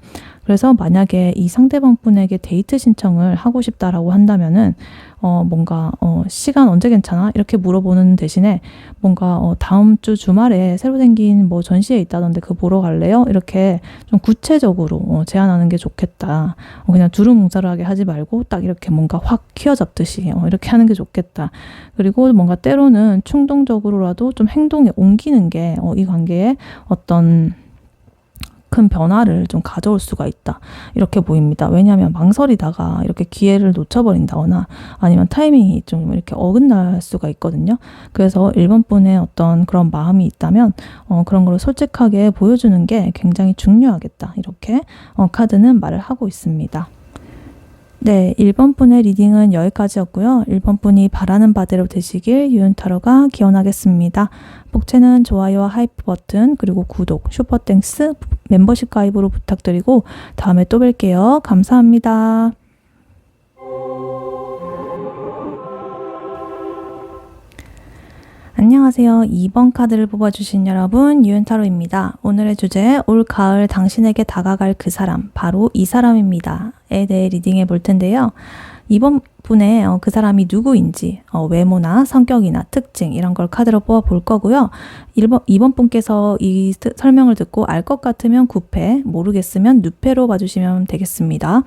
그래서 만약에 이 상대방 분에게 데이트 신청을 하고 싶다라고 한다면은 뭔가 시간 언제 괜찮아? 이렇게 물어보는 대신에 뭔가 다음 주 주말에 새로 생긴 뭐 전시회 있다던데 그거 보러 갈래요? 이렇게 좀 구체적으로 제안하는 게 좋겠다. 그냥 두루뭉술하게 하지 말고 딱 이렇게 뭔가 확 휘어잡듯이 이렇게 하는 게 좋겠다. 그리고 뭔가 때로는 충동적으로라도 좀 행동에 옮기는 게 이 관계에 어떤 큰 변화를 좀 가져올 수가 있다. 이렇게 보입니다. 왜냐하면 망설이다가 이렇게 기회를 놓쳐버린다거나 아니면 타이밍이 좀 이렇게 어긋날 수가 있거든요. 그래서 1번 분의 어떤 그런 마음이 있다면 그런 걸 솔직하게 보여주는 게 굉장히 중요하겠다. 이렇게 카드는 말을 하고 있습니다. 네, 1번 분의 리딩은 여기까지였고요. 1번 분이 바라는 바대로 되시길 유은타로가 기원하겠습니다. 복채는 좋아요와 하이프 버튼 그리고 구독, 슈퍼땡스, 멤버십 가입으로 부탁드리고 다음에 또 뵐게요. 감사합니다. 안녕하세요. 2번 카드를 뽑아주신 여러분, 유은타로입니다. 오늘의 주제, 올 가을 당신에게 다가갈 그 사람, 바로 이 사람입니다. 에 대해 리딩해 볼 텐데요. 2번 분의 그 사람이 누구인지 외모나 성격이나 특징 이런 걸 카드로 뽑아 볼 거고요. 2번 분께서 이 설명을 듣고 알 것 같으면 9패, 모르겠으면 6패로 봐주시면 되겠습니다.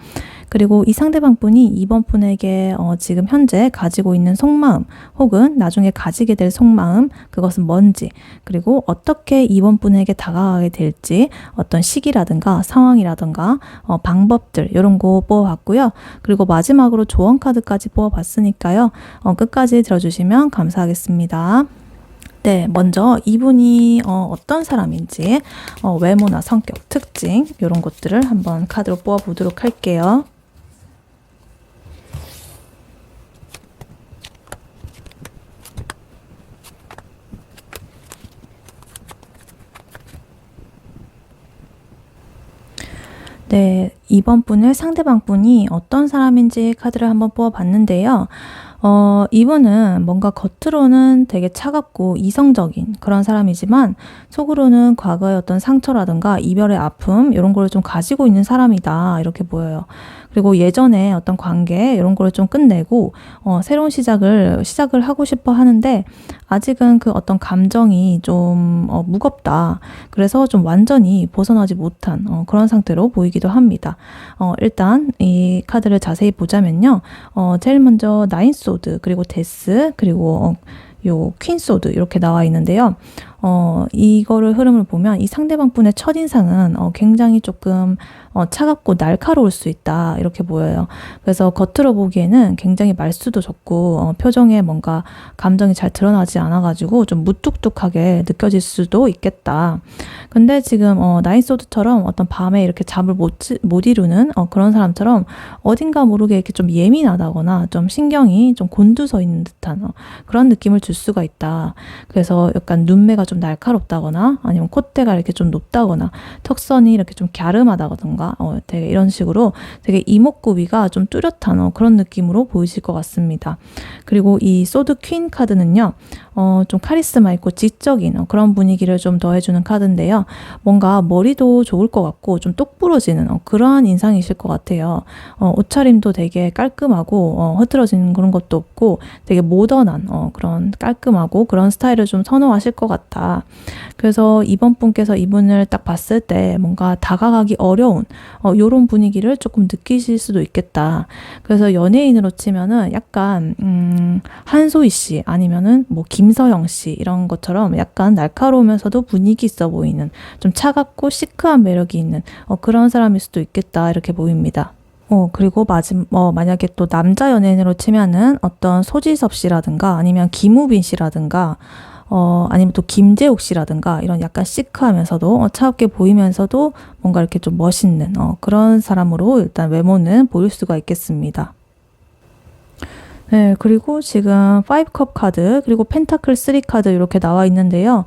그리고 이 상대방 분이 2번 분에게 지금 현재 가지고 있는 속마음 혹은 나중에 가지게 될 속마음 그것은 뭔지 그리고 어떻게 2번 분에게 다가가게 될지 어떤 시기라든가 상황이라든가 방법들 이런 거 뽑아봤고요. 그리고 마지막으로 조언 카드까지 뽑아봤으니까요. 끝까지 들어주시면 감사하겠습니다. 네, 먼저 이분이 어떤 사람인지 외모나 성격, 특징 이런 것들을 한번 카드로 뽑아보도록 할게요. 네, 2번 분을 상대방 분이 어떤 사람인지 카드를 한번 뽑아봤는데요. 이분은 뭔가 겉으로는 되게 차갑고 이성적인 그런 사람이지만 속으로는 과거의 어떤 상처라든가 이별의 아픔 이런 걸 좀 가지고 있는 사람이다 이렇게 보여요. 그리고 예전에 어떤 관계 이런 걸 좀 끝내고 새로운 시작을 하고 싶어 하는데 아직은 그 어떤 감정이 좀 무겁다. 그래서 좀 완전히 벗어나지 못한 그런 상태로 보이기도 합니다. 일단 이 카드를 자세히 보자면요. 제일 먼저 나인 소드 그리고 데스 그리고 요 퀸 소드 이렇게 나와 있는데요. 이거를 흐름을 보면 이 상대방 분의 첫인상은 굉장히 조금 차갑고 날카로울 수 있다 이렇게 보여요. 그래서 겉으로 보기에는 굉장히 말수도 적고 표정에 뭔가 감정이 잘 드러나지 않아가지고 좀 무뚝뚝하게 느껴질 수도 있겠다. 근데 지금 나인소드처럼 어떤 밤에 이렇게 잠을 못 이루는 그런 사람처럼 어딘가 모르게 이렇게 좀 예민하다거나 좀 신경이 좀 곤두서 있는 듯한 그런 느낌을 줄 수가 있다. 그래서 약간 눈매가 좀 날카롭다거나 아니면 콧대가 이렇게 좀 높다거나 턱선이 이렇게 좀 갸름하다거나 되게 이런 식으로 되게 이목구비가 좀 뚜렷한 그런 느낌으로 보이실 것 같습니다. 그리고 이 소드 퀸 카드는요. 좀 카리스마 있고 지적인 그런 분위기를 좀 더해주는 카드인데요. 뭔가 머리도 좋을 것 같고 좀 똑부러지는 그러한 인상이실 것 같아요. 옷차림도 되게 깔끔하고 흐트러지는 그런 것도 없고 되게 모던한 그런 깔끔하고 그런 스타일을 좀 선호하실 것 같다. 그래서 이번 분께서 이분을 딱 봤을 때 뭔가 다가가기 어려운 요런 분위기를 조금 느끼실 수도 있겠다. 그래서 연예인으로 치면은 약간 한소희 씨 아니면은 뭐 김서영 씨 이런 것처럼 약간 날카로우면서도 분위기 있어 보이는 좀 차갑고 시크한 매력이 있는 그런 사람일 수도 있겠다 이렇게 보입니다. 그리고 만약에 또 남자 연예인으로 치면은 어떤 소지섭 씨라든가 아니면 김우빈 씨라든가 아니면 또 김재욱 씨라든가 이런 약간 시크하면서도 차갑게 보이면서도 뭔가 이렇게 좀 멋있는 그런 사람으로 일단 외모는 보일 수가 있겠습니다. 네, 그리고 지금 5컵 카드, 그리고 펜타클 3 카드 이렇게 나와 있는데요.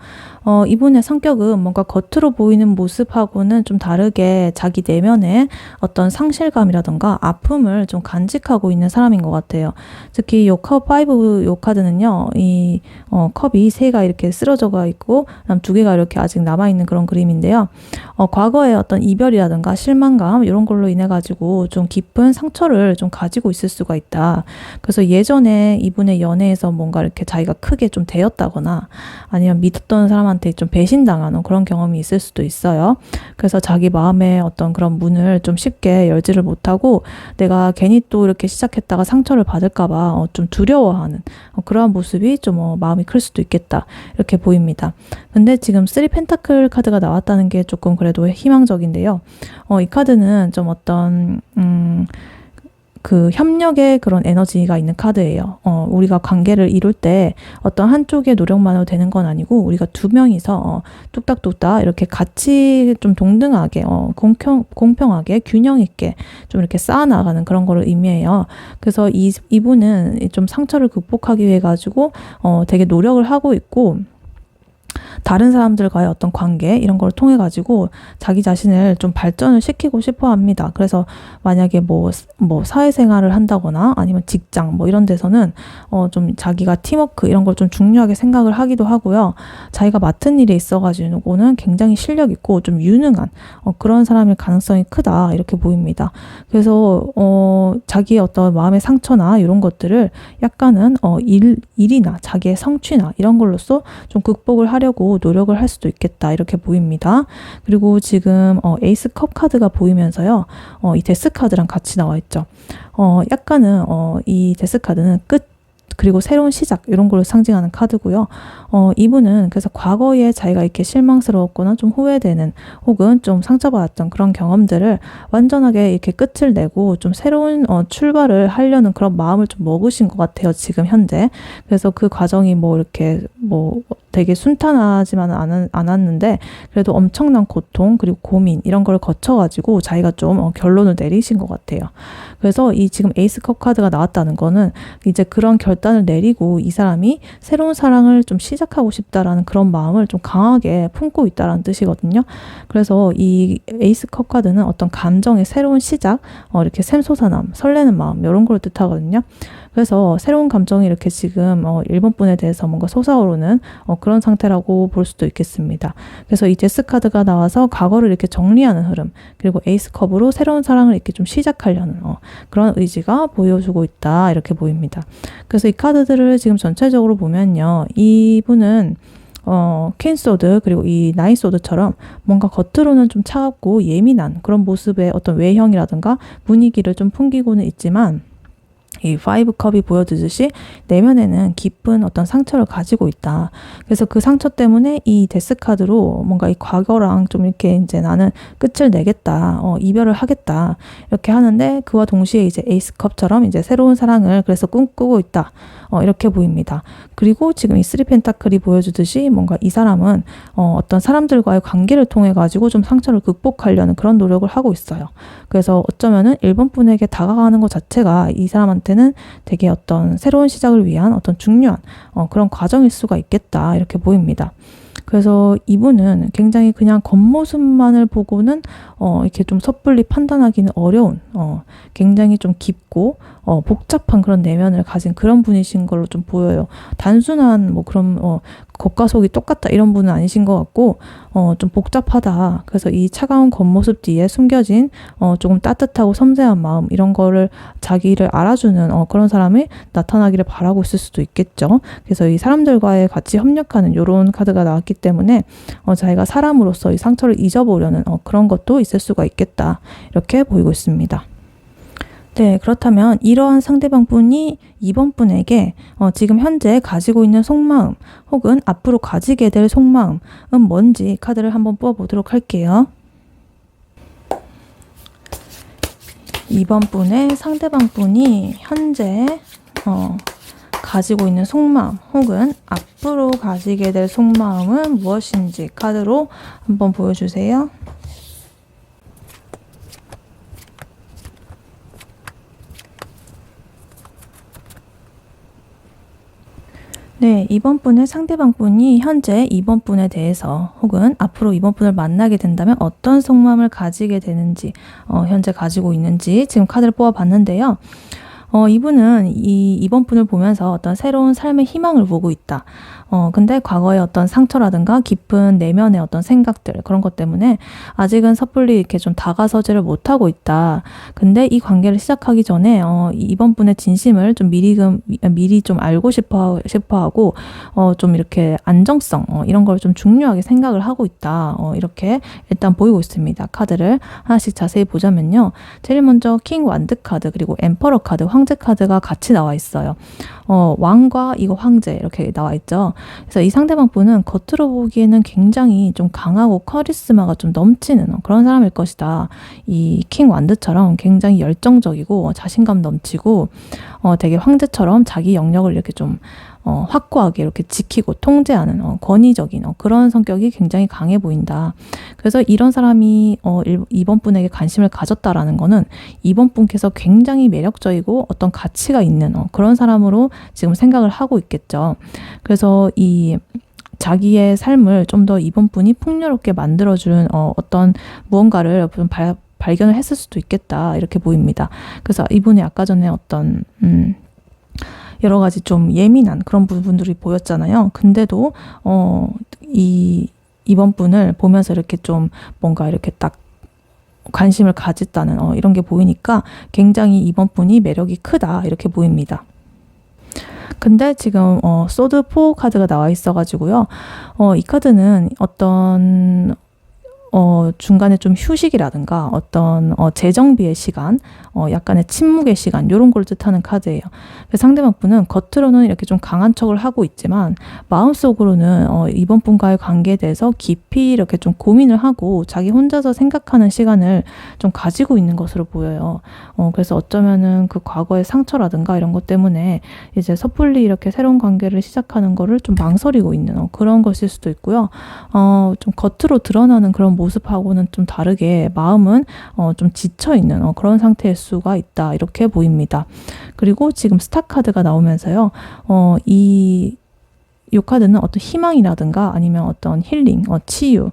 이분의 성격은 뭔가 겉으로 보이는 모습하고는 좀 다르게 자기 내면에 어떤 상실감이라던가 아픔을 좀 간직하고 있는 사람인 것 같아요. 특히 요 컵 5 요 카드는요, 컵이 3가 이렇게 쓰러져가 있고, 그다음 2개가 이렇게 아직 남아있는 그런 그림인데요. 과거에 어떤 이별이라든가 실망감, 이런 걸로 인해가지고 좀 깊은 상처를 좀 가지고 있을 수가 있다. 그래서 예전에 이분의 연애에서 뭔가 이렇게 자기가 크게 좀 대였다거나 아니면 믿었던 사람한테 좀 배신당하는 그런 경험이 있을 수도 있어요. 그래서 자기 마음의 어떤 그런 문을 좀 쉽게 열지를 못하고 내가 괜히 또 이렇게 시작했다가 상처를 받을까봐 좀 두려워하는 그러한 모습이 좀 마음이 클 수도 있겠다. 이렇게 보입니다. 근데 지금 3 펜타클 카드가 나왔다는 게 조금 그래도 희망적인데요. 이 카드는 좀 어떤 그 협력의 그런 에너지가 있는 카드예요. 우리가 관계를 이룰 때 어떤 한쪽의 노력만으로 되는 건 아니고 우리가 2명이서 뚝딱뚝딱 이렇게 같이 좀 동등하게 공평하게 균형 있게 좀 이렇게 쌓아나가는 그런 거를 의미해요. 그래서 이분은 좀 상처를 극복하기 위해 가지고 되게 노력을 하고 있고 다른 사람들과의 어떤 관계 이런 걸 통해 가지고 자기 자신을 좀 발전을 시키고 싶어 합니다. 그래서 만약에 뭐 사회생활을 한다거나 아니면 직장 뭐 이런 데서는 좀 자기가 팀워크 이런 걸 좀 중요하게 생각을 하기도 하고요. 자기가 맡은 일에 있어 가지고는 굉장히 실력 있고 좀 유능한 그런 사람일 가능성이 크다 이렇게 보입니다. 그래서 자기의 어떤 마음의 상처나 이런 것들을 약간은 일이나 자기의 성취나 이런 걸로써 좀 극복을 하려고 노력을 할 수도 있겠다 이렇게 보입니다. 그리고 지금 에이스 컵 카드가 보이면서요. 이 데스 카드랑 같이 나와 있죠. 약간은 이 데스 카드는 끝 그리고 새로운 시작 이런 걸 상징하는 카드고요. 이분은 그래서 과거에 자기가 이렇게 실망스러웠거나 좀 후회되는 혹은 좀 상처받았던 그런 경험들을 완전하게 이렇게 끝을 내고 좀 새로운 출발을 하려는 그런 마음을 좀 먹으신 것 같아요. 지금 현재. 그래서 그 과정이 뭐 이렇게 뭐 되게 순탄하지만은 않았는데 그래도 엄청난 고통 그리고 고민 이런 걸 거쳐가지고 자기가 좀 결론을 내리신 것 같아요. 그래서 이 지금 에이스 컵 카드가 나왔다는 거는 이제 그런 결단을 내리고 이 사람이 새로운 사랑을 좀 시작하고 싶다라는 그런 마음을 좀 강하게 품고 있다라는 뜻이거든요. 그래서 이 에이스 컵 카드는 어떤 감정의 새로운 시작, 이렇게 샘솟아남, 설레는 마음 이런 걸 뜻하거든요. 그래서 새로운 감정이 이렇게 지금 일본 분에 대해서 뭔가 솟아오르는 그런 상태라고 볼 수도 있겠습니다. 그래서 이 데스 카드가 나와서 과거를 이렇게 정리하는 흐름 그리고 에이스 컵으로 새로운 사랑을 이렇게 좀 시작하려는 그런 의지가 보여주고 있다 이렇게 보입니다. 그래서 이 카드들을 지금 전체적으로 보면요. 이분은 퀸소드 그리고 이 나인소드처럼 뭔가 겉으로는 좀 차갑고 예민한 그런 모습의 어떤 외형이라든가 분위기를 좀 풍기고는 있지만 이 5컵이 보여주듯이 내면에는 깊은 어떤 상처를 가지고 있다. 그래서 그 상처 때문에 이 데스 카드로 뭔가 이 과거랑 좀 이렇게 이제 나는 끝을 내겠다. 이별을 하겠다. 이렇게 하는데 그와 동시에 이제 에이스 컵처럼 이제 새로운 사랑을 그래서 꿈꾸고 있다. 이렇게 보입니다. 그리고 지금 이 3 펜타클이 보여주듯이 뭔가 이 사람은 어떤 사람들과의 관계를 통해 가지고 좀 상처를 극복하려는 그런 노력을 하고 있어요. 그래서 어쩌면은 일본 분에게 다가가는 것 자체가 이 사람한테는 되게 어떤 새로운 시작을 위한 어떤 중요한 그런 과정일 수가 있겠다 이렇게 보입니다. 그래서 이분은 굉장히 그냥 겉모습만을 보고는 이렇게 좀 섣불리 판단하기는 어려운 굉장히 좀 깊고 복잡한 그런 내면을 가진 그런 분이신 걸로 좀 보여요. 단순한 뭐 그런 겉과 속이 똑같다 이런 분은 아니신 것 같고 좀 복잡하다. 그래서 이 차가운 겉모습 뒤에 숨겨진 조금 따뜻하고 섬세한 마음 이런 거를 자기를 알아주는 그런 사람이 나타나기를 바라고 있을 수도 있겠죠. 그래서 이 사람들과의 같이 협력하는 이런 카드가 나왔기 때문에 자기가 사람으로서 이 상처를 잊어보려는 그런 것도 있을 수가 있겠다. 이렇게 보이고 있습니다. 네, 그렇다면 이러한 상대방 분이 이번 분에게 지금 현재 가지고 있는 속마음 혹은 앞으로 가지게 될 속마음은 뭔지 카드를 한번 뽑아보도록 할게요. 이번 분의 상대방 분이 현재 가지고 있는 속마음 혹은 앞으로 가지게 될 속마음은 무엇인지 카드로 한번 보여주세요. 네, 이번 분의 상대방 분이 현재 이번 분에 대해서 혹은 앞으로 이번 분을 만나게 된다면 어떤 속마음을 가지게 되는지, 현재 가지고 있는지 지금 카드를 뽑아봤는데요. 이분은 이번 분을 보면서 어떤 새로운 삶의 희망을 보고 있다. 근데 과거의 어떤 상처라든가 깊은 내면의 어떤 생각들, 그런 것 때문에 아직은 섣불리 이렇게 좀 다가서지를 못하고 있다. 근데 이 관계를 시작하기 전에, 이번 분의 진심을 좀 미리 좀 알고 싶어 하고, 좀 이렇게 안정성, 이런 걸 좀 중요하게 생각을 하고 있다. 이렇게 일단 보이고 있습니다. 카드를 하나씩 자세히 보자면요. 제일 먼저 킹 완드 카드, 그리고 엠퍼러 카드, 황제 카드가 같이 나와 있어요. 왕과 이거 황제 이렇게 나와 있죠. 그래서 이 상대방 분은 겉으로 보기에는 굉장히 좀 강하고 카리스마가 좀 넘치는 그런 사람일 것이다. 이 킹 완드처럼 굉장히 열정적이고 자신감 넘치고 되게 황제처럼 자기 영역을 이렇게 좀 확고하게 이렇게 지키고 통제하는 권위적인 그런 성격이 굉장히 강해 보인다. 그래서 이런 사람이 이번 분에게 관심을 가졌다라는 거는 이번 분께서 굉장히 매력적이고 어떤 가치가 있는 그런 사람으로 지금 생각을 하고 있겠죠. 그래서 이 자기의 삶을 좀 더 이번 분이 풍요롭게 만들어주는 어떤 무언가를 좀 발견을 했을 수도 있겠다, 이렇게 보입니다. 그래서 이분이 아까 전에 어떤 여러 가지 좀 예민한 그런 부분들이 보였잖아요. 근데도 이번 분을 보면서 이렇게 좀 뭔가 이렇게 딱 관심을 가졌다는 이런 게 보이니까 굉장히 이번 분이 매력이 크다, 이렇게 보입니다. 근데 지금 소드 4 카드가 나와 있어가지고요. 이 카드는 어떤 중간에 좀 휴식이라든가 어떤 재정비의 시간, 약간의 침묵의 시간, 이런 걸 뜻하는 카드예요. 상대방 분은 겉으로는 이렇게 좀 강한 척을 하고 있지만 마음속으로는 이번 분과의 관계에 대해서 깊이 이렇게 좀 고민을 하고 자기 혼자서 생각하는 시간을 좀 가지고 있는 것으로 보여요. 그래서 어쩌면은 그 과거의 상처라든가 이런 것 때문에 이제 섣불리 이렇게 새로운 관계를 시작하는 거를 좀 망설이고 있는 그런 것일 수도 있고요. 좀 겉으로 드러나는 그런 모습하고는 좀 다르게 마음은 좀 지쳐있는 그런 상태일 수가 있다, 이렇게 보입니다. 그리고 지금 스타 카드가 나오면서요. 이 카드는 어떤 희망이라든가 아니면 어떤 힐링, 치유,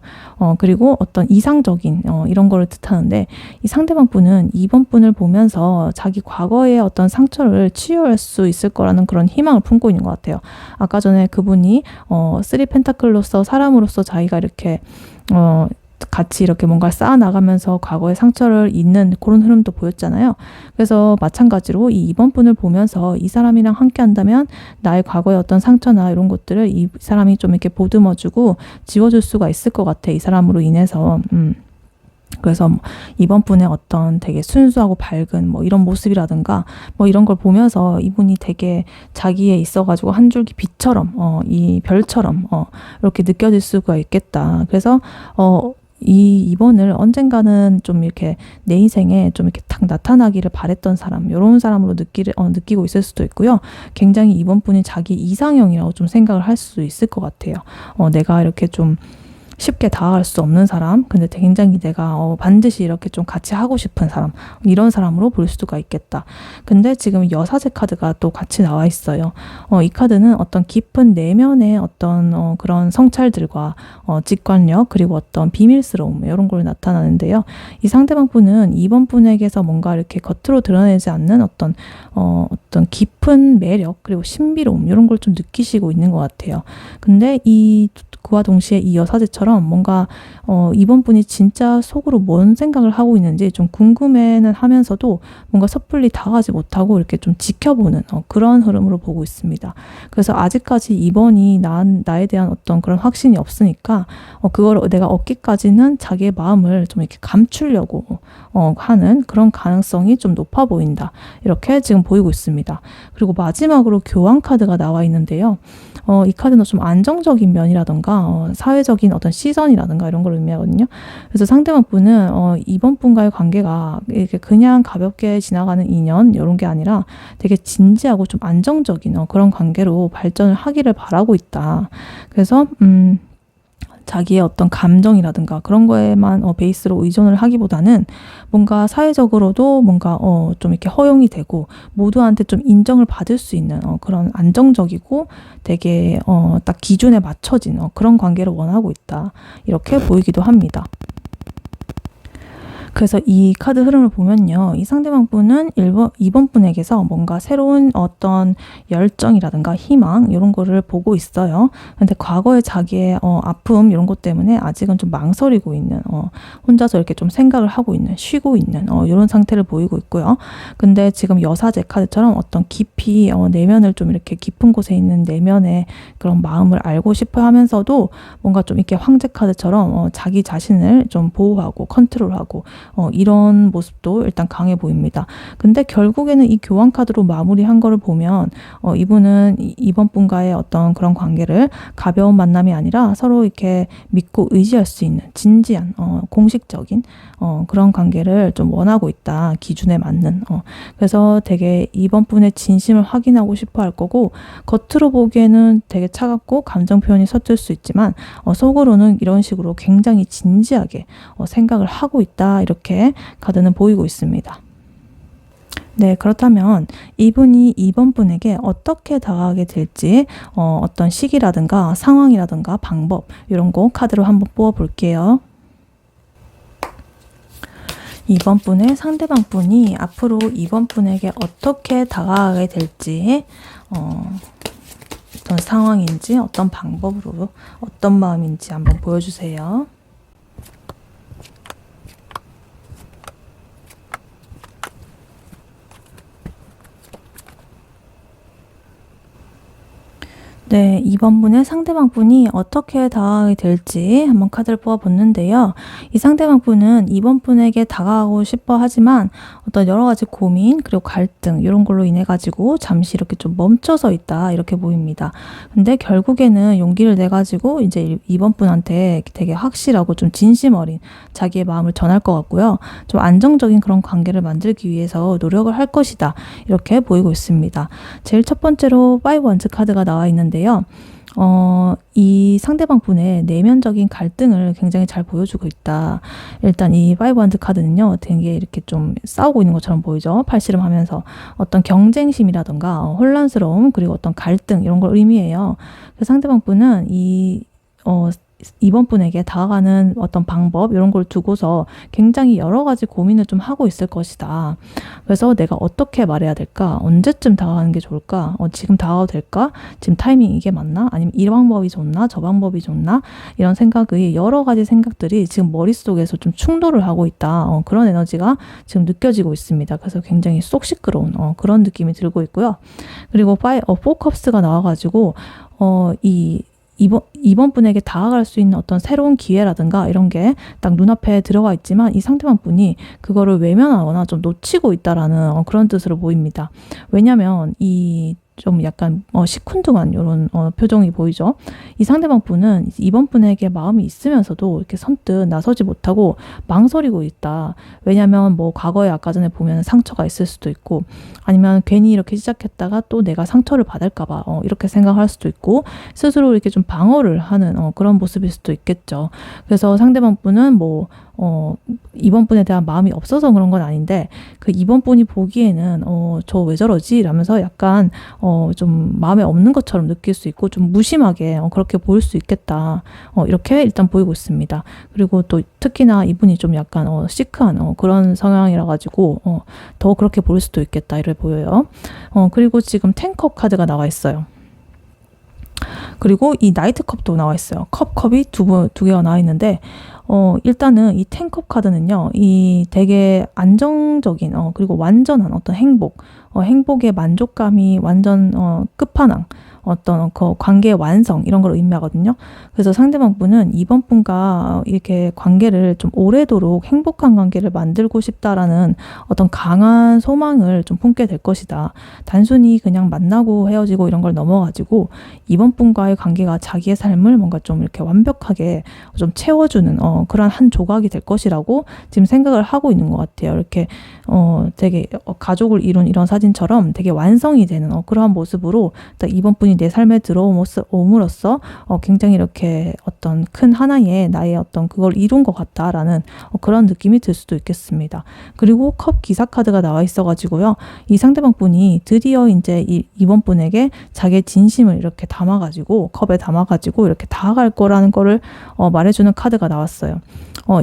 그리고 어떤 이상적인 이런 거를 뜻하는데, 이 상대방 분은 이번 분을 보면서 자기 과거의 어떤 상처를 치유할 수 있을 거라는 그런 희망을 품고 있는 것 같아요. 아까 전에 그분이 쓰리 펜타클로서 사람으로서 자기가 이렇게 같이 이렇게 뭔가 쌓아나가면서 과거의 상처를 잊는 그런 흐름도 보였잖아요. 그래서 마찬가지로 이번 분을 보면서 이 사람이랑 함께 한다면 나의 과거의 어떤 상처나 이런 것들을 이 사람이 좀 이렇게 보듬어주고 지워줄 수가 있을 것 같아, 이 사람으로 인해서. 그래서 이번 분의 어떤 되게 순수하고 밝은 이런 모습이라든가 이런 걸 보면서 이분이 되게 자기에 있어가지고 한 줄기 빛처럼 이 별처럼 이렇게 느껴질 수가 있겠다. 그래서 이번을 언젠가는 좀 이렇게 내 인생에 좀 이렇게 딱 나타나기를 바랬던 사람, 이런 사람으로 느끼고 있을 수도 있고요. 굉장히 이번 분이 자기 이상형이라고 좀 생각을 할 수도 있을 것 같아요. 내가 이렇게 좀 쉽게 다가갈 수 없는 사람, 근데 굉장히 내가 반드시 이렇게 좀 같이 하고 싶은 사람, 이런 사람으로 볼 수가 있겠다. 근데 지금 여사제 카드가 또 같이 나와 있어요. 이 카드는 어떤 깊은 내면의 어떤 그런 성찰들과 직관력, 그리고 어떤 비밀스러움, 이런 걸 나타나는데요. 이 상대방 분은 이번 분에게서 뭔가 이렇게 겉으로 드러내지 않는 어떤 깊은 매력, 그리고 신비로움, 이런 걸 좀 느끼시고 있는 것 같아요. 근데 그와 동시에 이 여사제처럼 뭔가 이번 분이 진짜 속으로 뭔 생각을 하고 있는지 좀 궁금해는 하면서도 뭔가 섣불리 다가가지 못하고 이렇게 좀 지켜보는 그런 흐름으로 보고 있습니다. 그래서 아직까지 이번이 나에 대한 어떤 그런 확신이 없으니까 그걸 내가 얻기까지는 자기의 마음을 좀 이렇게 감추려고 하는 그런 가능성이 좀 높아 보인다, 이렇게 지금 보이고 있습니다. 그리고 마지막으로 교황 카드가 나와 있는데요. 이 카드는 좀 안정적인 면이라던가 사회적인 어떤 시선이라든가 이런 걸 의미하거든요. 그래서 상대방 분은 이번 분과의 관계가 이렇게 그냥 가볍게 지나가는 인연, 이런 게 아니라 되게 진지하고 좀 안정적인 그런 관계로 발전을 하기를 바라고 있다. 그래서 자기의 어떤 감정이라든가 그런 거에만 베이스로 의존을 하기보다는 뭔가 사회적으로도 뭔가 좀 이렇게 허용이 되고 모두한테 좀 인정을 받을 수 있는 그런 안정적이고 되게 딱 기준에 맞춰진 그런 관계를 원하고 있다. 이렇게 보이기도 합니다. 그래서 이 카드 흐름을 보면요. 이 상대방 분은 2번 분에게서 뭔가 새로운 어떤 열정이라든가 희망 이런 거를 보고 있어요. 근데 과거에 자기의 아픔 이런 것 때문에 아직은 좀 망설이고 있는 혼자서 이렇게 좀 생각을 하고 있는 쉬고 있는 이런 상태를 보이고 있고요. 근데 지금 여사제 카드처럼 어떤 깊이 내면을 좀 이렇게 깊은 곳에 있는 내면의 그런 마음을 알고 싶어 하면서도 뭔가 좀 이렇게 황제 카드처럼 자기 자신을 좀 보호하고 컨트롤하고 이런 모습도 일단 강해 보입니다. 근데 결국에는 이 교환 카드로 마무리한 거를 보면 이분은 이번 분과의 어떤 그런 관계를 가벼운 만남이 아니라 서로 이렇게 믿고 의지할 수 있는 진지한 공식적인 그런 관계를 좀 원하고 있다. 기준에 맞는. 그래서 되게 이번 분의 진심을 확인하고 싶어 할 거고 겉으로 보기에는 되게 차갑고 감정 표현이 서툴 수 있지만 속으로는 이런 식으로 굉장히 진지하게 생각을 하고 있다. 이렇게 카드는 보이고 있습니다. 네, 그렇다면 이분이 이번 분에게 어떻게 다가가게 될지 어떤 시기라든가 상황이라든가 방법 이런 거 카드로 한번 뽑아 볼게요. 이번 분의 상대방 분이 앞으로 이번 분에게 어떻게 다가가게 될지 어떤 상황인지 어떤 방법으로 어떤 마음인지 한번 보여주세요. 네, 이번 분의 상대방 분이 어떻게 다가가게 될지 한번 카드를 뽑아봤는데요. 이 상대방 분은 이번 분에게 다가가고 싶어 하지만 어떤 여러 가지 고민 그리고 갈등 이런 걸로 인해 가지고 잠시 이렇게 좀 멈춰서 있다 이렇게 보입니다. 근데 결국에는 용기를 내 가지고 이제 이번 분한테 되게 확실하고 좀 진심 어린 자기의 마음을 전할 것 같고요. 좀 안정적인 그런 관계를 만들기 위해서 노력을 할 것이다 이렇게 보이고 있습니다. 제일 첫 번째로 5 원즈 카드가 나와 있는데 이 상대방 분의 내면적인 갈등을 굉장히 잘 보여주고 있다. 일단 이 5 원드 카드는요, 되게 이렇게 좀 싸우고 있는 것처럼 보이죠. 팔씨름하면서 어떤 경쟁심이라던가 혼란스러움 그리고 어떤 갈등 이런 걸 의미해요. 그 상대방 분은 이번 분에게 다가가는 어떤 방법 이런 걸 두고서 굉장히 여러 가지 고민을 좀 하고 있을 것이다. 그래서 내가 어떻게 말해야 될까? 언제쯤 다가가는 게 좋을까? 지금 다가가도 될까? 지금 타이밍 이게 맞나? 아니면 이 방법이 좋나? 저 방법이 좋나? 이런 생각이 여러 가지 생각들이 지금 머릿속에서 좀 충돌을 하고 있다. 그런 에너지가 지금 느껴지고 있습니다. 그래서 굉장히 쏙 시끄러운 그런 느낌이 들고 있고요. 그리고 4컵스가 나와가지고 이번 분에게 다가갈 수 있는 어떤 새로운 기회라든가 이런 게 딱 눈앞에 들어가 있지만 이 상대방 분이 그거를 외면하거나 좀 놓치고 있다라는 그런 뜻으로 보입니다. 왜냐하면 좀 약간 시큰둥한 이런 표정이 보이죠. 이 상대방 분은 이번 분에게 마음이 있으면서도 이렇게 선뜻 나서지 못하고 망설이고 있다. 왜냐하면 뭐 과거에 아까 전에 보면 상처가 있을 수도 있고 아니면 괜히 이렇게 시작했다가 또 내가 상처를 받을까 봐 이렇게 생각할 수도 있고 스스로 이렇게 좀 방어를 하는 그런 모습일 수도 있겠죠. 그래서 상대방 분은 이번 분에 대한 마음이 없어서 그런 건 아닌데 그 이번 분이 보기에는 저 왜 저러지? 이러면서 약간 좀 마음에 없는 것처럼 느낄 수 있고 좀 무심하게 그렇게 보일 수 있겠다. 이렇게 일단 보이고 있습니다. 그리고 또 특히나 이분이 좀 약간 시크한 그런 성향이라 가지고 더 그렇게 보일 수도 있겠다. 이래 보여요. 그리고 지금 10컵 카드가 나와 있어요. 그리고 이 나이트 컵도 나와 있어요. 컵이 두 개가 나와 있는데 일단은 이 10컵 카드는요. 이 되게 안정적인 그리고 완전한 어떤 행복의 만족감이 완전 끝판왕 어떤 그 관계의 완성 이런 걸 의미하거든요. 그래서 상대방 분은 이번 분과 이렇게 관계를 좀 오래도록 행복한 관계를 만들고 싶다라는 어떤 강한 소망을 좀 품게 될 것이다. 단순히 그냥 만나고 헤어지고 이런 걸 넘어가지고 이번 분과의 관계가 자기의 삶을 뭔가 좀 이렇게 완벽하게 좀 채워주는 그런 한 조각이 될 것이라고 지금 생각을 하고 있는 것 같아요. 이렇게 되게 가족을 이룬 이런 사진처럼 되게 완성이 되는 그러한 모습으로 딱 이번 분이 이분이 내 삶에 들어옴으로써 굉장히 이렇게 어떤 큰 하나의 나의 어떤 그걸 이룬 것 같다라는 그런 느낌이 들 수도 있겠습니다. 그리고 컵 기사 카드가 나와 있어가지고요. 이 상대방 분이 드디어 이제 이번 분에게 자기의 진심을 이렇게 담아가지고 컵에 담아가지고 이렇게 다가갈 거라는 거를 말해주는 카드가 나왔어요.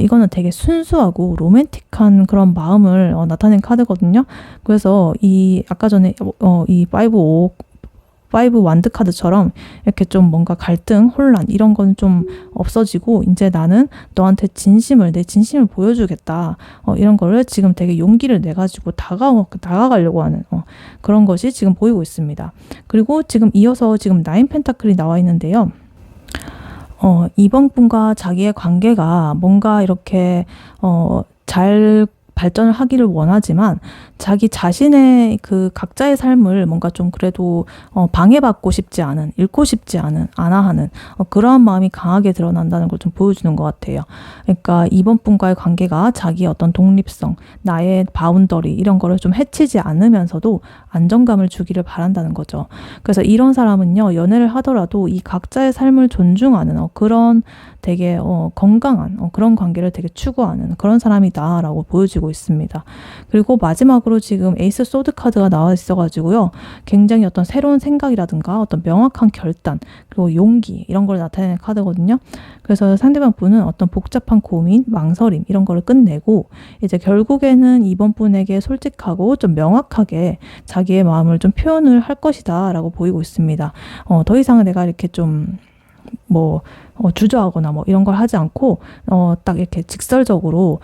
이거는 되게 순수하고 로맨틱한 그런 마음을 나타낸 카드거든요. 그래서 아까 전에 이 5 완드 카드처럼 이렇게 좀 뭔가 갈등, 혼란 이런 건 좀 없어지고 이제 나는 너한테 내 진심을 보여주겠다. 이런 거를 지금 되게 용기를 내가지고 다가가려고 하는 그런 것이 지금 보이고 있습니다. 그리고 지금 이어서 지금 9 펜타클이 나와 있는데요. 이번 분과 자기의 관계가 뭔가 이렇게 잘 발전을 하기를 원하지만 자기 자신의 그 각자의 삶을 뭔가 좀 그래도 방해받고 싶지 않은, 잃고 싶지 않은, 안아하는 그러한 마음이 강하게 드러난다는 걸 좀 보여주는 것 같아요. 그러니까 이번 분과의 관계가 자기의 어떤 독립성, 나의 바운더리 이런 거를 좀 해치지 않으면서도 안정감을 주기를 바란다는 거죠. 그래서 이런 사람은요, 연애를 하더라도 이 각자의 삶을 존중하는 그런 되게 건강한 그런 관계를 되게 추구하는 그런 사람이다라고 보여지고 있습니다. 그리고 마지막으로 지금 에이스 소드 카드가 나와 있어가지고요. 굉장히 어떤 새로운 생각이라든가 어떤 명확한 결단 그리고 용기 이런 걸 나타내는 카드거든요. 그래서 상대방 분은 어떤 복잡한 고민, 망설임 이런 거를 끝내고 이제 결국에는 이번 분에게 솔직하고 좀 명확하게 자기의 마음을 좀 표현을 할 것이다 라고 보이고 있습니다. 더 이상은 내가 이렇게 좀 주저하거나 이런 걸 하지 않고 딱 이렇게 직설적으로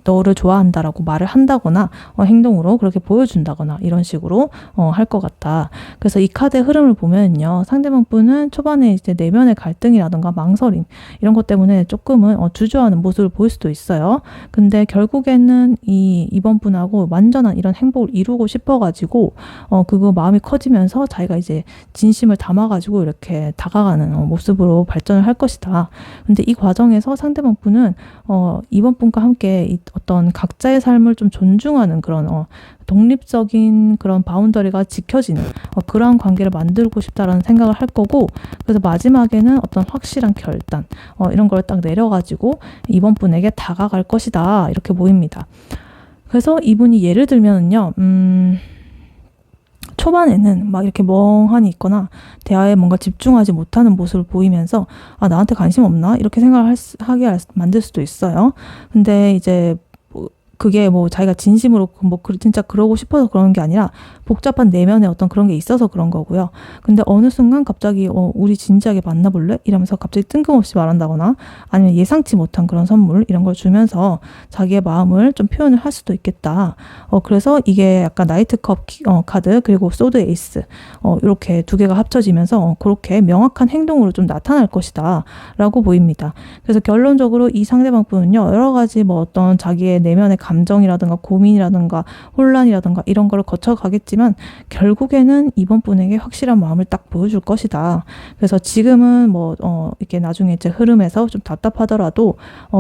너를 좋아한다라고 말을 한다거나 행동으로 그렇게 보여준다거나 이런 식으로 할 것 같다. 그래서 이 카드의 흐름을 보면요, 상대방 분은 초반에 이제 내면의 갈등이라든가 망설임 이런 것 때문에 조금은 주저하는 모습을 보일 수도 있어요. 근데 결국에는 이번 분하고 완전한 이런 행복을 이루고 싶어가지고 그거 마음이 커지면서 자기가 이제 진심을 담아가지고 이렇게 다가가는 모습으로 발전을 할 것이다. 근데 이 과정에서 상대방 분은 이번 분과 함께 어떤 각자의 삶을 좀 존중하는 그런 독립적인 그런 바운더리가 지켜지는 그러한 관계를 만들고 싶다라는 생각을 할 거고, 그래서 마지막에는 어떤 확실한 결단 이런 걸 딱 내려가지고 이번 분에게 다가갈 것이다 이렇게 보입니다. 그래서 이분이 예를 들면은요, 초반에는 막 이렇게 멍하니 있거나 대화에 뭔가 집중하지 못하는 모습을 보이면서 나한테 관심 없나? 이렇게 생각을 하게 만들 수도 있어요. 근데 이제 그게 자기가 진심으로 진짜 그러고 싶어서 그러는 게 아니라 복잡한 내면의 어떤 그런 게 있어서 그런 거고요. 근데 어느 순간 갑자기 우리 진지하게 만나볼래? 이러면서 갑자기 뜬금없이 말한다거나 아니면 예상치 못한 그런 선물 이런 걸 주면서 자기의 마음을 좀 표현을 할 수도 있겠다. 그래서 이게 약간 나이트컵 카드 그리고 소드 에이스 이렇게 두 개가 합쳐지면서 그렇게 명확한 행동으로 좀 나타날 것이다 라고 보입니다. 그래서 결론적으로 이 상대방 분은요, 여러 가지 어떤 자기의 내면의 감정이라든가 고민이라든가 혼란이라든가 이런 거를 거쳐가겠지만 결국에는 이번 분에게 확실한 마음을 딱 보여줄 것이다. 그래서 지금은 이렇게 나중에 이제 흐름에서 좀 답답하더라도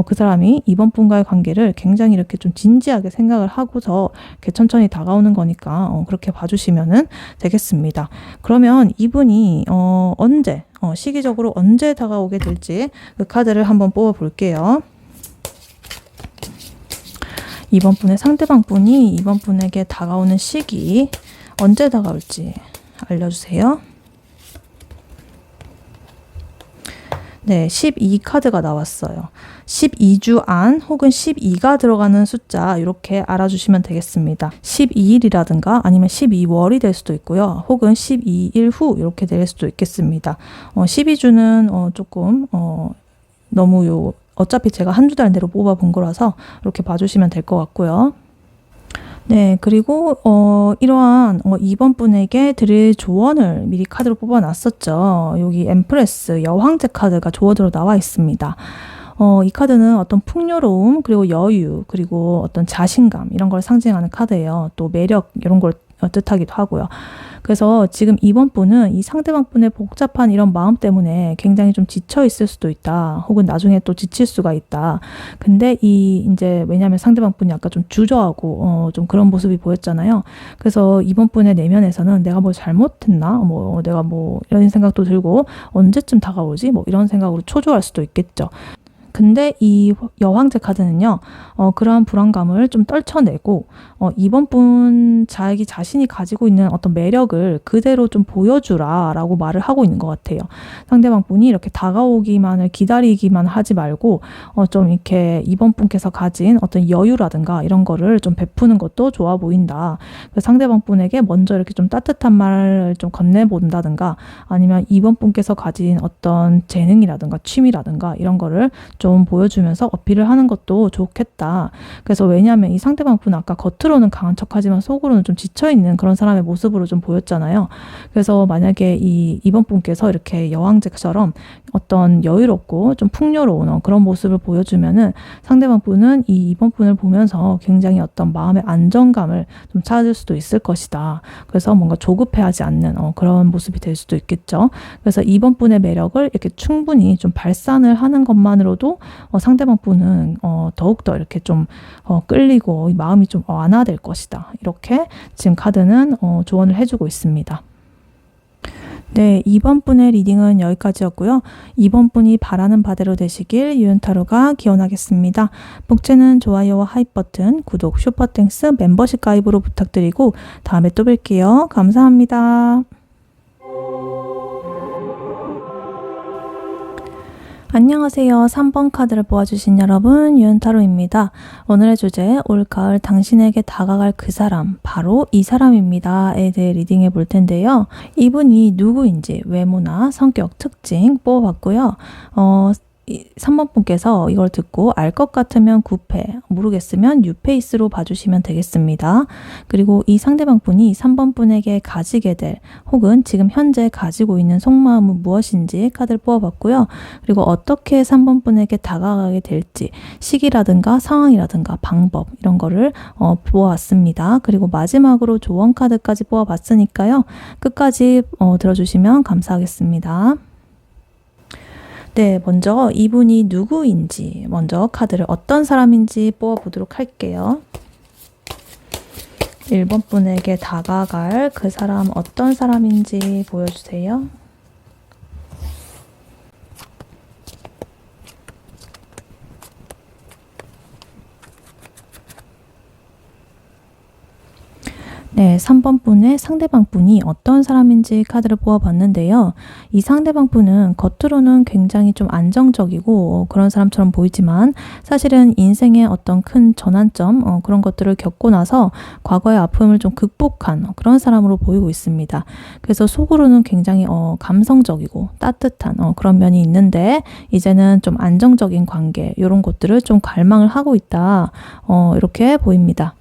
그 사람이 이번 분과의 관계를 굉장히 이렇게 좀 진지하게 생각을 하고서 이렇게 천천히 다가오는 거니까 그렇게 봐주시면은 되겠습니다. 그러면 이분이 언제 시기적으로 언제 다가오게 될지 그 카드를 한번 뽑아 볼게요. 이번 분의 상대방 분이 이번 분에게 다가오는 시기 언제 다가올지 알려주세요. 네, 12 카드가 나왔어요. 12주 안 혹은 12가 들어가는 숫자 이렇게 알아주시면 되겠습니다. 12일이라든가 아니면 12월이 될 수도 있고요. 혹은 12일 후 이렇게 될 수도 있겠습니다. 12주는 조금 너무 어차피 제가 한두 달 내로 뽑아본 거라서 이렇게 봐주시면 될 것 같고요. 네, 그리고 이러한 이번 분에게 드릴 조언을 미리 카드로 뽑아놨었죠. 여기 엠프레스 여황제 카드가 조언으로 나와 있습니다. 이 카드는 어떤 풍요로움 그리고 여유 그리고 어떤 자신감 이런 걸 상징하는 카드예요. 또 매력 이런 걸 뜻하기도 하고요. 그래서 지금 이번 분은 이 상대방 분의 복잡한 이런 마음 때문에 굉장히 좀 지쳐 있을 수도 있다. 혹은 나중에 또 지칠 수가 있다. 근데 이제 왜냐하면 상대방 분이 아까 좀 주저하고 좀 그런 모습이 보였잖아요. 그래서 이번 분의 내면에서는 내가 뭘 잘못했나? 내가 이런 생각도 들고 언제쯤 다가오지? 이런 생각으로 초조할 수도 있겠죠. 근데 이 여왕제 카드는요, 그러한 불안감을 좀 떨쳐내고, 이번 분 자신이 가지고 있는 어떤 매력을 그대로 좀 보여주라 라고 말을 하고 있는 것 같아요. 상대방 분이 이렇게 다가오기만을 기다리기만 하지 말고, 좀 이렇게 이번 분께서 가진 어떤 여유라든가 이런 거를 좀 베푸는 것도 좋아 보인다. 상대방 분에게 먼저 이렇게 좀 따뜻한 말을 좀 건네본다든가, 아니면 이번 분께서 가진 어떤 재능이라든가 취미라든가 이런 거를 좀 보여주면서 어필을 하는 것도 좋겠다. 그래서 왜냐하면 이 상대방 분은 아까 겉으로는 강한 척하지만 속으로는 좀 지쳐있는 그런 사람의 모습으로 좀 보였잖아요. 그래서 만약에 이번 분께서 이렇게 여왕제처럼 어떤 여유롭고 좀 풍요로운 그런 모습을 보여주면은 상대방 분은 이번 분을 보면서 굉장히 어떤 마음의 안정감을 좀 찾을 수도 있을 것이다. 그래서 뭔가 조급해하지 않는 그런 모습이 될 수도 있겠죠. 그래서 이번 분의 매력을 이렇게 충분히 좀 발산을 하는 것만으로도 상대방 분은 더욱더 이렇게 좀 끌리고 마음이 좀 완화될 것이다. 이렇게 지금 카드는 조언을 해주고 있습니다. 네, 이번 분의 리딩은 여기까지였고요. 이번 분이 바라는 바대로 되시길 유연타로가 기원하겠습니다. 복채는 좋아요와 하이 버튼, 구독, 슈퍼땡스, 멤버십 가입으로 부탁드리고 다음에 또 뵐게요. 감사합니다. 안녕하세요. 3번 카드를 뽑아주신 여러분, 유연타로입니다. 오늘의 주제, 올가을 당신에게 다가갈 그 사람, 바로 이 사람입니다에 대해 리딩해 볼 텐데요. 이분이 누구인지 외모나 성격, 특징 뽑아봤고요. 3번 분께서 이걸 듣고 알 것 같으면 9패, 모르겠으면 6페이스로 봐주시면 되겠습니다. 그리고 이 상대방 분이 3번 분에게 가지게 될 혹은 지금 현재 가지고 있는 속마음은 무엇인지 카드를 뽑아봤고요. 그리고 어떻게 3번 분에게 다가가게 될지 시기라든가 상황이라든가 방법 이런 거를 보아왔습니다. 그리고 마지막으로 조언 카드까지 뽑아봤으니까요. 끝까지 들어주시면 감사하겠습니다. 네, 먼저 이분이 누구인지 먼저 카드를 어떤 사람인지 뽑아보도록 할게요. 1번 분에게 다가갈 그 사람 어떤 사람인지 보여주세요. 네, 3번 분의 상대방 분이 어떤 사람인지 카드를 뽑아봤는데요. 이 상대방 분은 겉으로는 굉장히 좀 안정적이고 그런 사람처럼 보이지만 사실은 인생의 어떤 큰 전환점 그런 것들을 겪고 나서 과거의 아픔을 좀 극복한 그런 사람으로 보이고 있습니다. 그래서 속으로는 굉장히 감성적이고 따뜻한 그런 면이 있는데 이제는 좀 안정적인 관계 이런 것들을 좀 갈망을 하고 있다. 이렇게 보입니다.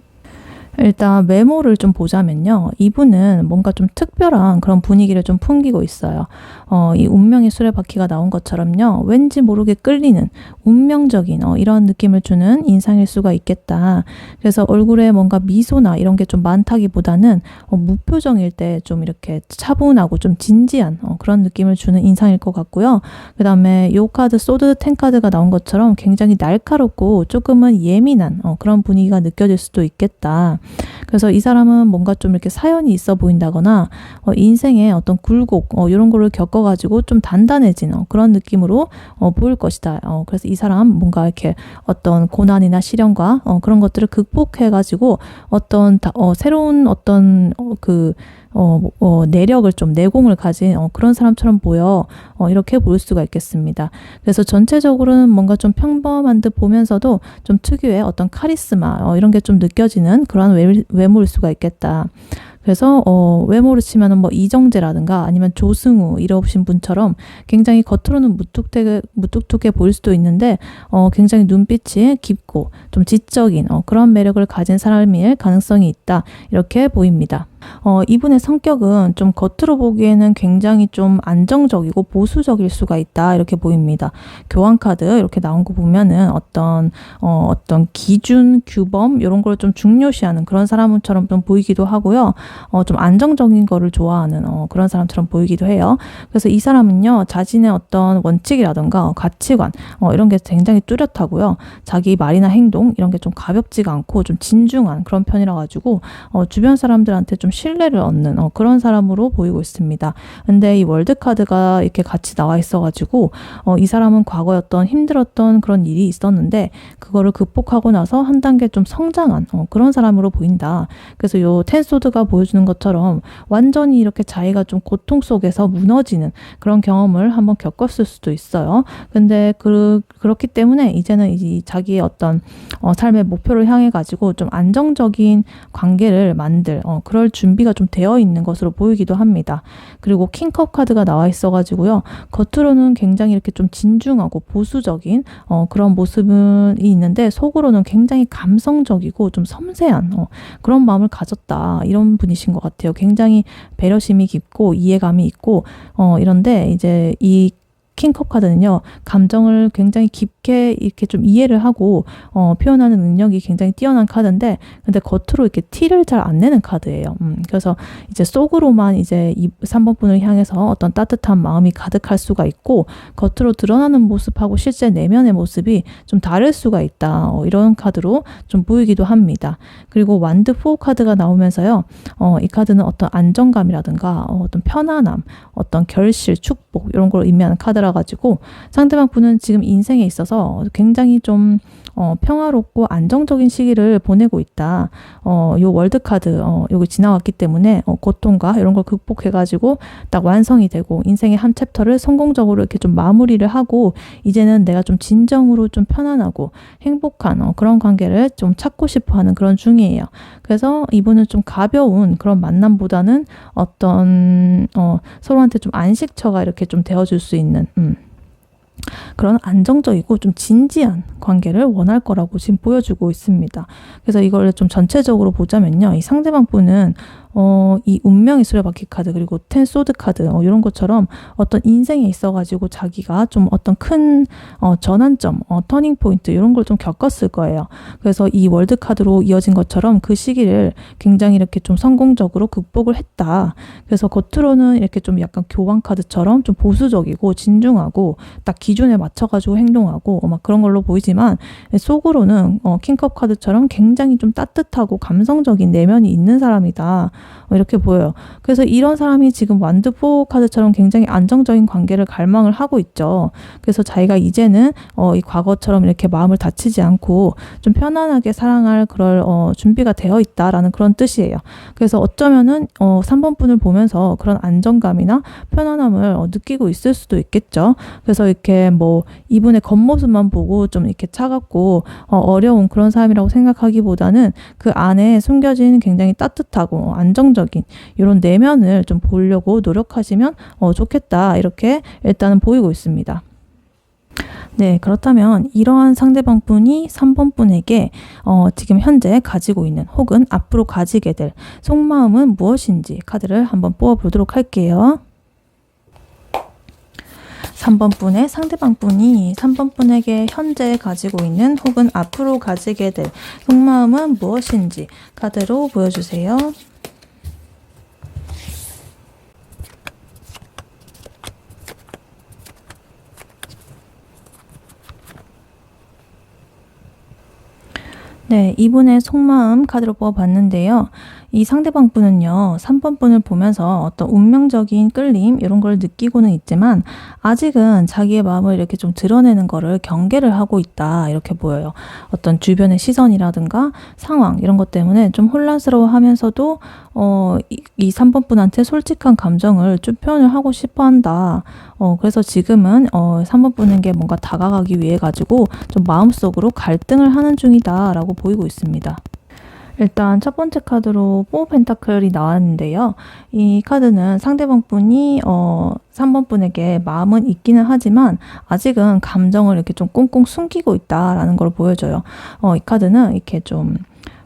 일단 외모를 좀 보자면요. 이분은 뭔가 좀 특별한 그런 분위기를 좀 풍기고 있어요. 이 운명의 수레바퀴가 나온 것처럼요. 왠지 모르게 끌리는 운명적인 이런 느낌을 주는 인상일 수가 있겠다. 그래서 얼굴에 뭔가 미소나 이런 게 좀 많다기보다는 무표정일 때 좀 이렇게 차분하고 좀 진지한 그런 느낌을 주는 인상일 것 같고요. 그 다음에 요 카드 소드 10 카드가 나온 것처럼 굉장히 날카롭고 조금은 예민한 그런 분위기가 느껴질 수도 있겠다. 그래서 이 사람은 뭔가 좀 이렇게 사연이 있어 보인다거나 인생의 어떤 굴곡 이런 거를 겪어가지고 좀 단단해진 그런 느낌으로 보일 것이다. 그래서 이 사람 뭔가 이렇게 어떤 고난이나 시련과 그런 것들을 극복해가지고 어떤 새로운 어떤 내력을 좀 내공을 가진 그런 사람처럼 보여 이렇게 보일 수가 있겠습니다. 그래서 전체적으로는 뭔가 좀 평범한 듯 보면서도 좀 특유의 어떤 카리스마 이런 게 좀 느껴지는 그런 외모일 수가 있겠다. 그래서 외모를 치면은 이정재라든가 아니면 조승우 이러신 분처럼 굉장히 겉으로는 무뚝뚝해 보일 수도 있는데 굉장히 눈빛이 깊고 좀 지적인 그런 매력을 가진 사람일 가능성이 있다. 이렇게 보입니다. 이분의 성격은 좀 겉으로 보기에는 굉장히 좀 안정적이고 보수적일 수가 있다 이렇게 보입니다. 교환 카드 이렇게 나온 거 보면은 어떤 기준, 규범 이런 걸 좀 중요시하는 그런 사람처럼 좀 보이기도 하고요. 좀 안정적인 거를 좋아하는 그런 사람처럼 보이기도 해요. 그래서 이 사람은요, 자신의 어떤 원칙이라든가 가치관 이런 게 굉장히 뚜렷하고요. 자기 말이나 행동 이런 게 좀 가볍지가 않고 좀 진중한 그런 편이라 가지고 주변 사람들한테 좀 신뢰를 얻는 그런 사람으로 보이고 있습니다. 근데 이 월드 카드가 이렇게 같이 나와 있어가지고 이 사람은 과거에 어떤 힘들었던 그런 일이 있었는데 그거를 극복하고 나서 한 단계 좀 성장한 그런 사람으로 보인다. 그래서 요 텐소드가 보여주는 것처럼 완전히 이렇게 자기가 좀 고통 속에서 무너지는 그런 경험을 한번 겪었을 수도 있어요. 근데 그렇기 때문에 이제는 자기의 어떤 삶의 목표를 향해 가지고 좀 안정적인 관계를 만들 그럴 준비가 좀 되어 있는 것으로 보이기도 합니다. 그리고 킹컵 카드가 나와 있어 가지고요. 겉으로는 굉장히 이렇게 좀 진중하고 보수적인 그런 모습이 있는데 속으로는 굉장히 감성적이고 좀 섬세한 그런 마음을 가졌다. 이런 분이신 것 같아요. 굉장히 배려심이 깊고 이해감이 있고 이런데 이제 이 킹컵 카드는요, 감정을 굉장히 깊게 이렇게 좀 이해를 하고 표현하는 능력이 굉장히 뛰어난 카드인데, 근데 겉으로 이렇게 티를 잘 안 내는 카드예요. 그래서 이제 속으로만 이제 이 3번 분을 향해서 어떤 따뜻한 마음이 가득할 수가 있고, 겉으로 드러나는 모습하고 실제 내면의 모습이 좀 다를 수가 있다. 이런 카드로 좀 보이기도 합니다. 그리고 완드 4 카드가 나오면서요, 이 카드는 어떤 안정감이라든가 어떤 편안함, 어떤 결실, 축복 이런 걸 의미하는 카드라 가지고 상대방 분은 지금 인생에 있어서 굉장히 좀 평화롭고 안정적인 시기를 보내고 있다. 요 월드 카드 요거 지나왔기 때문에 고통과 이런 걸 극복해가지고 딱 완성이 되고 인생의 한 챕터를 성공적으로 이렇게 좀 마무리를 하고 이제는 내가 좀 진정으로 좀 편안하고 행복한 그런 관계를 좀 찾고 싶어하는 그런 중이에요. 그래서 이분은 좀 가벼운 그런 만남보다는 어떤 서로한테 좀 안식처가 이렇게 좀 되어줄 수 있는 그런 안정적이고 좀 진지한 관계를 원할 거라고 지금 보여주고 있습니다. 그래서 이걸 좀 전체적으로 보자면요. 이 상대방 분은 이 운명의 수레바퀴 카드 그리고 텐 소드 카드 이런 것처럼 어떤 인생에 있어가지고 자기가 좀 어떤 큰 전환점, 터닝 포인트 이런 걸 좀 겪었을 거예요. 그래서 이 월드 카드로 이어진 것처럼 그 시기를 굉장히 이렇게 좀 성공적으로 극복을 했다. 그래서 겉으로는 이렇게 좀 약간 교환 카드처럼 좀 보수적이고 진중하고 딱 기준에 맞춰가지고 행동하고 막 그런 걸로 보이지만 속으로는 킹컵 카드처럼 굉장히 좀 따뜻하고 감성적인 내면이 있는 사람이다. 이렇게 보여요. 그래서 이런 사람이 지금 완드 4 카드처럼 굉장히 안정적인 관계를 갈망을 하고 있죠. 그래서 자기가 이제는 이 과거처럼 이렇게 마음을 다치지 않고 좀 편안하게 사랑할 그럴 준비가 되어 있다라는 그런 뜻이에요. 그래서 어쩌면은 3번 분을 보면서 그런 안정감이나 편안함을 느끼고 있을 수도 있겠죠. 그래서 이렇게 뭐 이분의 겉모습만 보고 좀 이렇게 차갑고 어려운 그런 사람이라고 생각하기보다는 그 안에 숨겨진 굉장히 따뜻하고 안정적인 이런 내면을 좀 보려고 노력하시면 좋겠다. 이렇게 일단은 보이고 있습니다. 네, 그렇다면 이러한 상대방 분이 3번 분에게 지금 현재 가지고 있는 혹은 앞으로 가지게 될 속마음은 무엇인지 카드를 한번 뽑아보도록 할게요. 3번 분의 상대방 분이 3번 분에게 현재 가지고 있는 혹은 앞으로 가지게 될 속마음은 무엇인지 카드로 보여주세요. 네, 이분의 속마음 카드로 뽑아봤는데요. 이 상대방 분은요, 3번 분을 보면서 어떤 운명적인 끌림 이런 걸 느끼고는 있지만 아직은 자기의 마음을 이렇게 좀 드러내는 거를 경계를 하고 있다 이렇게 보여요. 어떤 주변의 시선이라든가 상황 이런 것 때문에 좀 혼란스러워 하면서도 이 3번 분한테 솔직한 감정을 좀 표현을 하고 싶어 한다. 그래서 지금은 3번 분에게 뭔가 다가가기 위해 가지고 좀 마음속으로 갈등을 하는 중이다 라고 보이고 있습니다. 일단 첫 번째 카드로 4 펜타클이 나왔는데요. 이 카드는 상대방 분이 3번 분에게 마음은 있기는 하지만 아직은 감정을 이렇게 좀 꽁꽁 숨기고 있다라는 걸 보여줘요. 이 카드는 이렇게 좀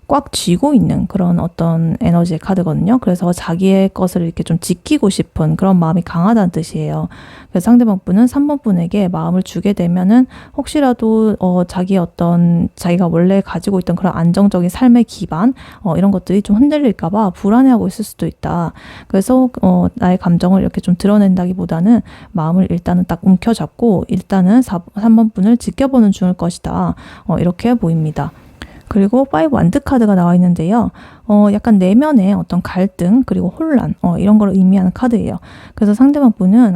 꽉 쥐고 있는 그런 어떤 에너지의 카드거든요. 그래서 자기의 것을 이렇게 좀 지키고 싶은 그런 마음이 강하다는 뜻이에요. 그래서 상대방 분은 3번 분에게 마음을 주게 되면은 혹시라도 자기가 원래 가지고 있던 그런 안정적인 삶의 기반 이런 것들이 좀 흔들릴까 봐 불안해하고 있을 수도 있다. 그래서 나의 감정을 이렇게 좀 드러낸다기보다는 마음을 일단은 딱 움켜잡고 일단은 3번 분을 지켜보는 중일 것이다. 이렇게 보입니다. 그리고 5 완드 카드가 나와 있는데요. 약간 내면의 어떤 갈등 그리고 혼란 이런 걸 의미하는 카드예요. 그래서 상대방 분은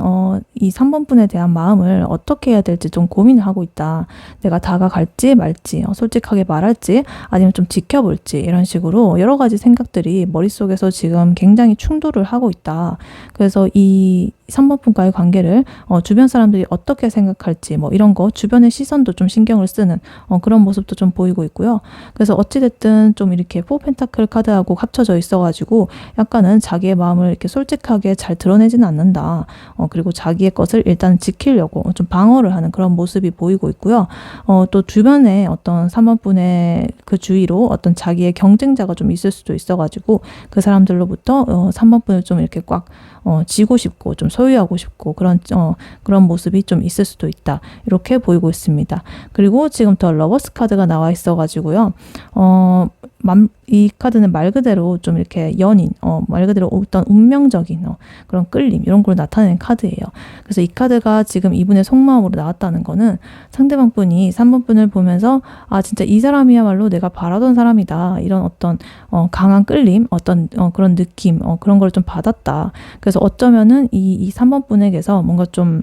이 3번 분에 대한 마음을 어떻게 해야 될지 좀 고민을 하고 있다. 내가 다가갈지 말지 솔직하게 말할지 아니면 좀 지켜볼지 이런 식으로 여러 가지 생각들이 머릿속에서 지금 굉장히 충돌을 하고 있다. 그래서 이 3번 분과의 관계를 주변 사람들이 어떻게 생각할지 이런 거 주변의 시선도 좀 신경을 쓰는 그런 모습도 좀 보이고 있고요. 그래서 어찌됐든 좀 이렇게 4 펜타클 카드하고 합쳐져 있어가지고 약간은 자기의 마음을 이렇게 솔직하게 잘 드러내지는 않는다. 그리고 자기의 것을 일단 지키려고 좀 방어를 하는 그런 모습이 보이고 있고요. 또 주변에 어떤 3번 분의 그 주위로 어떤 자기의 경쟁자가 좀 있을 수도 있어가지고 그 사람들로부터 3번 분을 좀 이렇게 꽉 지고 싶고 좀 소유하고 싶고 그런 모습이 좀 있을 수도 있다. 이렇게 보이고 있습니다. 그리고 지금 더 러버스 카드가 나와 있어가지고요. 이 카드는 말 그대로 좀 이렇게 연인, 말 그대로 어떤 운명적인 그런 끌림 이런 걸 나타내는 카드예요. 그래서 이 카드가 지금 이분의 속마음으로 나왔다는 거는 상대방 분이 3번 분을 보면서 진짜 이 사람이야말로 내가 바라던 사람이다. 이런 어떤 강한 끌림, 어떤 그런 느낌, 그런 걸 좀 받았다. 그래서 어쩌면은 이 3번 분에게서 뭔가 좀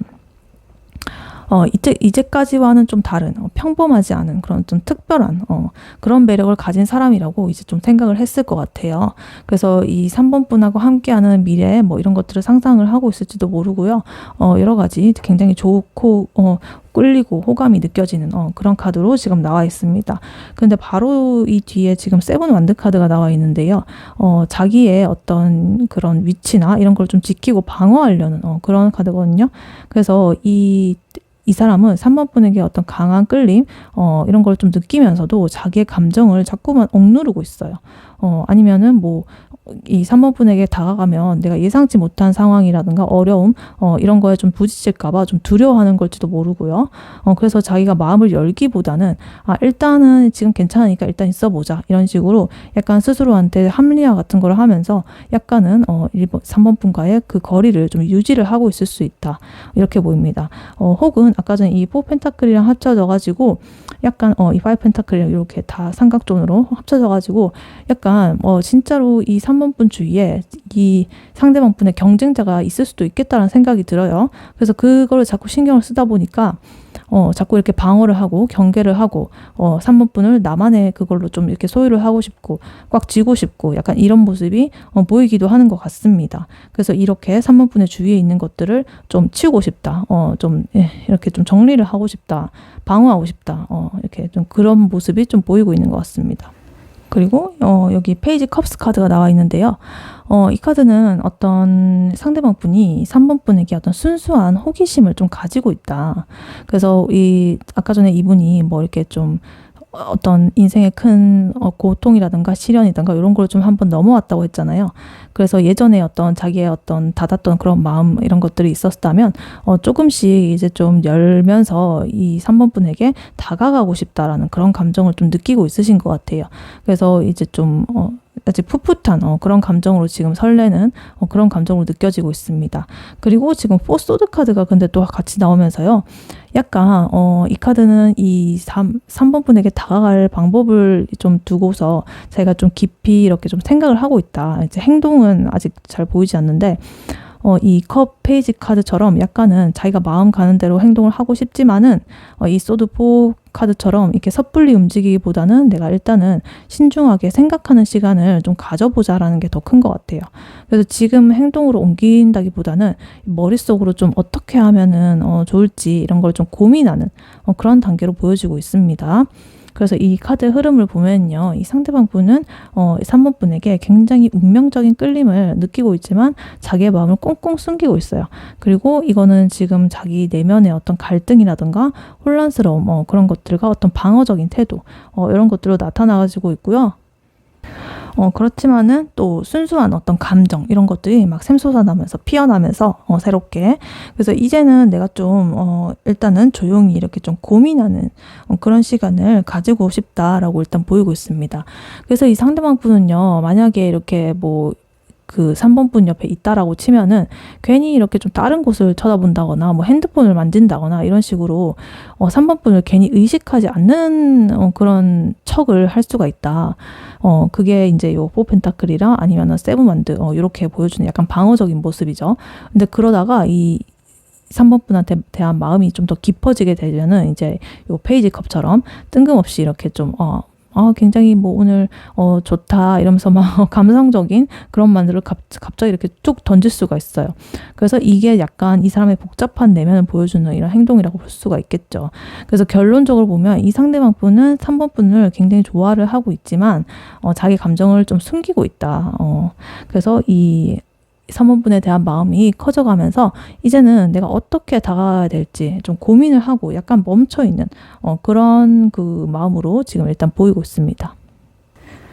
이제까지와는 좀 다른 평범하지 않은 그런 좀 특별한 그런 매력을 가진 사람이라고 이제 좀 생각을 했을 것 같아요. 그래서 이 3번 분하고 함께하는 미래 이런 것들을 상상을 하고 있을지도 모르고요. 여러 가지 굉장히 좋고 끌리고 호감이 느껴지는 그런 카드로 지금 나와 있습니다. 근데 바로 이 뒤에 지금 7 완드 카드가 나와 있는데요. 자기의 어떤 그런 위치나 이런 걸 좀 지키고 방어하려는 그런 카드거든요. 그래서 이 사람은 3번 분에게 어떤 강한 끌림 이런 걸 좀 느끼면서도 자기의 감정을 자꾸만 억누르고 있어요. 아니면은 이 3번 분에게 다가가면 내가 예상치 못한 상황이라든가 어려움 이런 거에 좀 부딪힐까 봐 좀 두려워하는 걸지도 모르고요. 그래서 자기가 마음을 열기보다는 일단은 지금 괜찮으니까 일단 있어보자 이런 식으로 약간 스스로한테 합리화 같은 걸 하면서 약간은 3번 분과의 그 거리를 좀 유지를 하고 있을 수 있다. 이렇게 보입니다. 혹은 아까 전에 이 4 펜타클이랑 합쳐져 가지고 약간 이 5 펜타클이랑 이렇게 다 삼각존으로 합쳐져 가지고 약간 진짜로 이 3번 분 주위에 이 상대방 분의 경쟁자가 있을 수도 있겠다는 생각이 들어요. 그래서 그거를 자꾸 신경을 쓰다 보니까 자꾸 이렇게 방어를 하고 경계를 하고 3번 분을 나만의 그걸로 좀 이렇게 소유를 하고 싶고 꽉 쥐고 싶고 약간 이런 모습이 보이기도 하는 것 같습니다. 그래서 이렇게 3번 분의 주위에 있는 것들을 좀 치우고 싶다. 이렇게 좀 정리를 하고 싶다. 방어하고 싶다. 이렇게 좀 그런 모습이 좀 보이고 있는 것 같습니다. 그리고 여기 페이지 컵스 카드가 나와 있는데요. 이 카드는 어떤 상대방 분이 3번 분에게 어떤 순수한 호기심을 좀 가지고 있다. 그래서 아까 전에 이분이 이렇게 좀 어떤 인생의 큰 고통이라든가 시련이든가 이런 걸 좀 한번 넘어왔다고 했잖아요. 그래서 예전에 어떤 자기의 어떤 닫았던 그런 마음 이런 것들이 있었다면 조금씩 이제 좀 열면서 이 3번 분에게 다가가고 싶다라는 그런 감정을 좀 느끼고 있으신 것 같아요. 그래서 이제 좀 아직 풋풋한 그런 감정으로 지금 설레는 그런 감정으로 느껴지고 있습니다. 그리고 지금 4 소드 카드가 근데 또 같이 나오면서요. 약간 이 카드는 이 3번 분에게 다가갈 방법을 좀 두고서 자기가 좀 깊이 이렇게 좀 생각을 하고 있다. 이제 행동은 아직 잘 보이지 않는데 이 컵 페이지 카드처럼 약간은 자기가 마음 가는 대로 행동을 하고 싶지만은 이 소드 4 카드처럼 이렇게 섣불리 움직이기보다는 내가 일단은 신중하게 생각하는 시간을 좀 가져보자라는 게 더 큰 것 같아요. 그래서 지금 행동으로 옮긴다기보다는 머릿속으로 좀 어떻게 하면은 좋을지 이런 걸 좀 고민하는 그런 단계로 보여지고 있습니다. 그래서 이 카드 흐름을 보면요. 이 상대방 분은 3번 분에게 굉장히 운명적인 끌림을 느끼고 있지만 자기의 마음을 꽁꽁 숨기고 있어요. 그리고 이거는 지금 자기 내면의 어떤 갈등이라든가 혼란스러움 그런 것들과 어떤 방어적인 태도 이런 것들로 나타나가지고 있고요. 그렇지만은 또 순수한 어떤 감정 이런 것들이 막 샘솟아나면서 피어나면서 새롭게. 그래서 이제는 내가 좀 일단은 조용히 이렇게 좀 고민하는 그런 시간을 가지고 싶다라고 일단 보이고 있습니다. 그래서 이 상대방 분은요, 만약에 이렇게 뭐 그 3번 분 옆에 있다라고 치면은 괜히 이렇게 좀 다른 곳을 쳐다본다거나 뭐 핸드폰을 만진다거나 이런 식으로 3번 분을 괜히 의식하지 않는 그런 척을 할 수가 있다. 그게 이제 요 포펜타클이랑 아니면은 세븐완드 이렇게 보여주는 약간 방어적인 모습이죠. 근데 그러다가 이 3번 분한테 대한 마음이 좀 더 깊어지게 되면은 이제 요 페이지 컵처럼 뜬금없이 이렇게 좀 굉장히 뭐 오늘 좋다 이러면서 막 감성적인 그런 말들을 갑자기 이렇게 쭉 던질 수가 있어요. 그래서 이게 약간 이 사람의 복잡한 내면을 보여주는 이런 행동이라고 볼 수가 있겠죠. 그래서 결론적으로 보면 이 상대방 분은 3번 분을 굉장히 좋아를 하고 있지만 자기 감정을 좀 숨기고 있다. 그래서 이 3번 분에 대한 마음이 커져가면서 이제는 내가 어떻게 다가가야 될지 좀 고민을 하고 약간 멈춰있는 그런 그 마음으로 지금 일단 보이고 있습니다.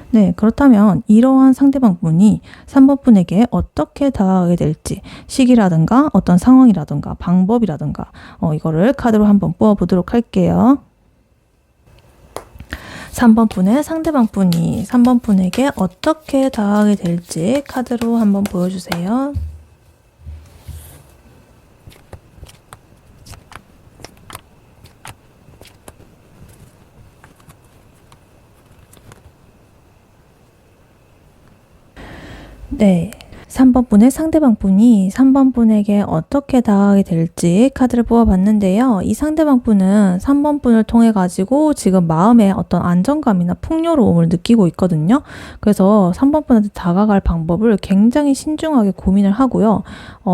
네, 그렇다면 이러한 상대방 분이 3번 분에게 어떻게 다가가게 될지 시기라든가 어떤 상황이라든가 방법이라든가 이거를 카드로 한번 뽑아보도록 할게요. 3번 분의 상대방 분이 3번 분에게 어떻게 다가가게 될지 카드로 한번 보여주세요. 네. 3번 분의 상대방 분이 3번 분에게 어떻게 다가가게 될지 카드를 뽑아봤는데요. 이 상대방 분은 3번 분을 통해 가지고 지금 마음에 어떤 안정감이나 풍요로움을 느끼고 있거든요. 그래서 3번 분한테 다가갈 방법을 굉장히 신중하게 고민을 하고요.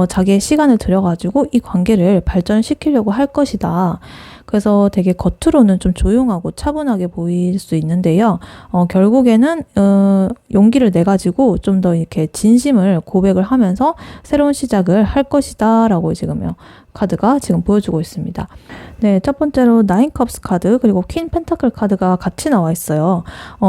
자기의 시간을 들여가지고 이 관계를 발전시키려고 할 것이다. 그래서 되게 겉으로는 좀 조용하고 차분하게 보일 수 있는데요. 결국에는 용기를 내가지고 좀 더 이렇게 진심을 고백을 하면서 새로운 시작을 할 것이다 라고 지금요. 카드가 지금 보여주고 있습니다. 네, 첫 번째로 나인 컵스 카드 그리고 퀸 펜타클 카드가 같이 나와 있어요.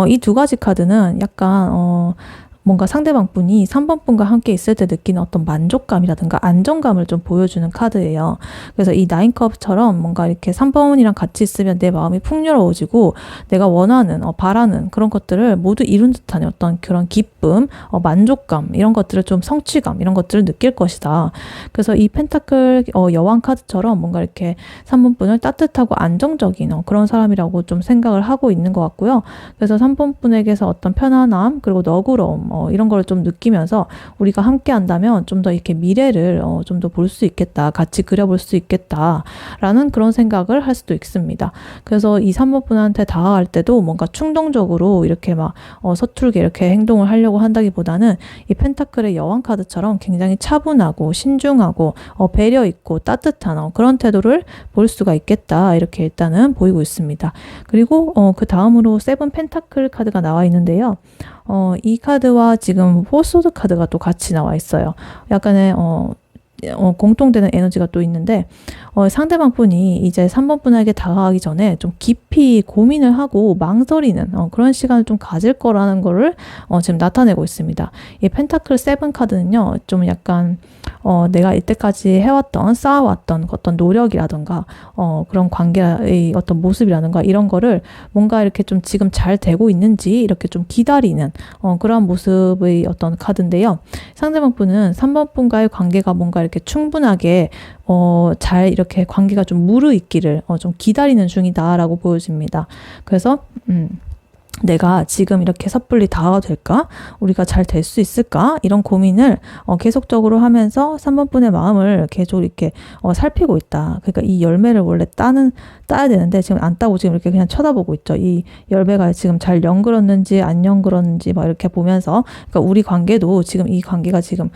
이 두 가지 카드는 약간 뭔가 상대방 분이 3번 분과 함께 있을 때 느끼는 어떤 만족감이라든가 안정감을 좀 보여주는 카드예요. 그래서 이 나인컵처럼 뭔가 이렇게 3번이랑 같이 있으면 내 마음이 풍요로워지고 내가 원하는, 바라는 그런 것들을 모두 이룬 듯한 어떤 그런 기쁨, 만족감 이런 것들을 좀 성취감 이런 것들을 느낄 것이다. 그래서 이 펜타클 여왕 카드처럼 뭔가 이렇게 3번 분을 따뜻하고 안정적인 그런 사람이라고 좀 생각을 하고 있는 것 같고요. 그래서 3번 분에게서 어떤 편안함 그리고 너그러움 이런 걸 좀 느끼면서 우리가 함께 한다면 좀 더 이렇게 미래를 좀 더 볼 수 있겠다. 같이 그려볼 수 있겠다. 라는 그런 생각을 할 수도 있습니다. 그래서 이 3번 분한테 다가갈 때도 뭔가 충동적으로 이렇게 막 서툴게 이렇게 행동을 하려고 한다기보다는 이 펜타클의 여왕 카드처럼 굉장히 차분하고 신중하고 배려 있고 따뜻한 그런 태도를 볼 수가 있겠다. 이렇게 일단은 보이고 있습니다. 그리고 그 다음으로 세븐 펜타클 카드가 나와 있는데요. 이 카드와 지금 포소드 카드가 또 같이 나와 있어요. 약간의 공통되는 에너지가 또 있는데 상대방 분이 이제 3번 분에게 다가가기 전에 좀 깊이 고민을 하고 망설이는 그런 시간을 좀 가질 거라는 거를 지금 나타내고 있습니다. 이 펜타클 세븐 카드는요, 좀 약간 내가 이때까지 해왔던 쌓아왔던 어떤 노력이라든가 그런 관계의 어떤 모습이라든가 이런 거를 뭔가 이렇게 좀 지금 잘 되고 있는지 이렇게 좀 기다리는 그런 모습의 어떤 카드인데요. 상대방 분은 3번 분과의 관계가 뭔가 이렇게 충분하게 잘 이렇게 관계가 좀 무르익기를 좀 기다리는 중이다라고 보여집니다. 그래서 내가 지금 이렇게 섣불리 다가가도 될까? 우리가 잘 될 수 있을까? 이런 고민을 계속적으로 하면서 3번 분의 마음을 계속 이렇게 살피고 있다. 그러니까 이 열매를 원래 따야 되는데 지금 안 따고 지금 이렇게 그냥 쳐다보고 있죠. 이 열매가 지금 잘 연그렀는지 안 연그렀는지 막 이렇게 보면서, 그러니까 우리 관계도 지금 이 관계가 지금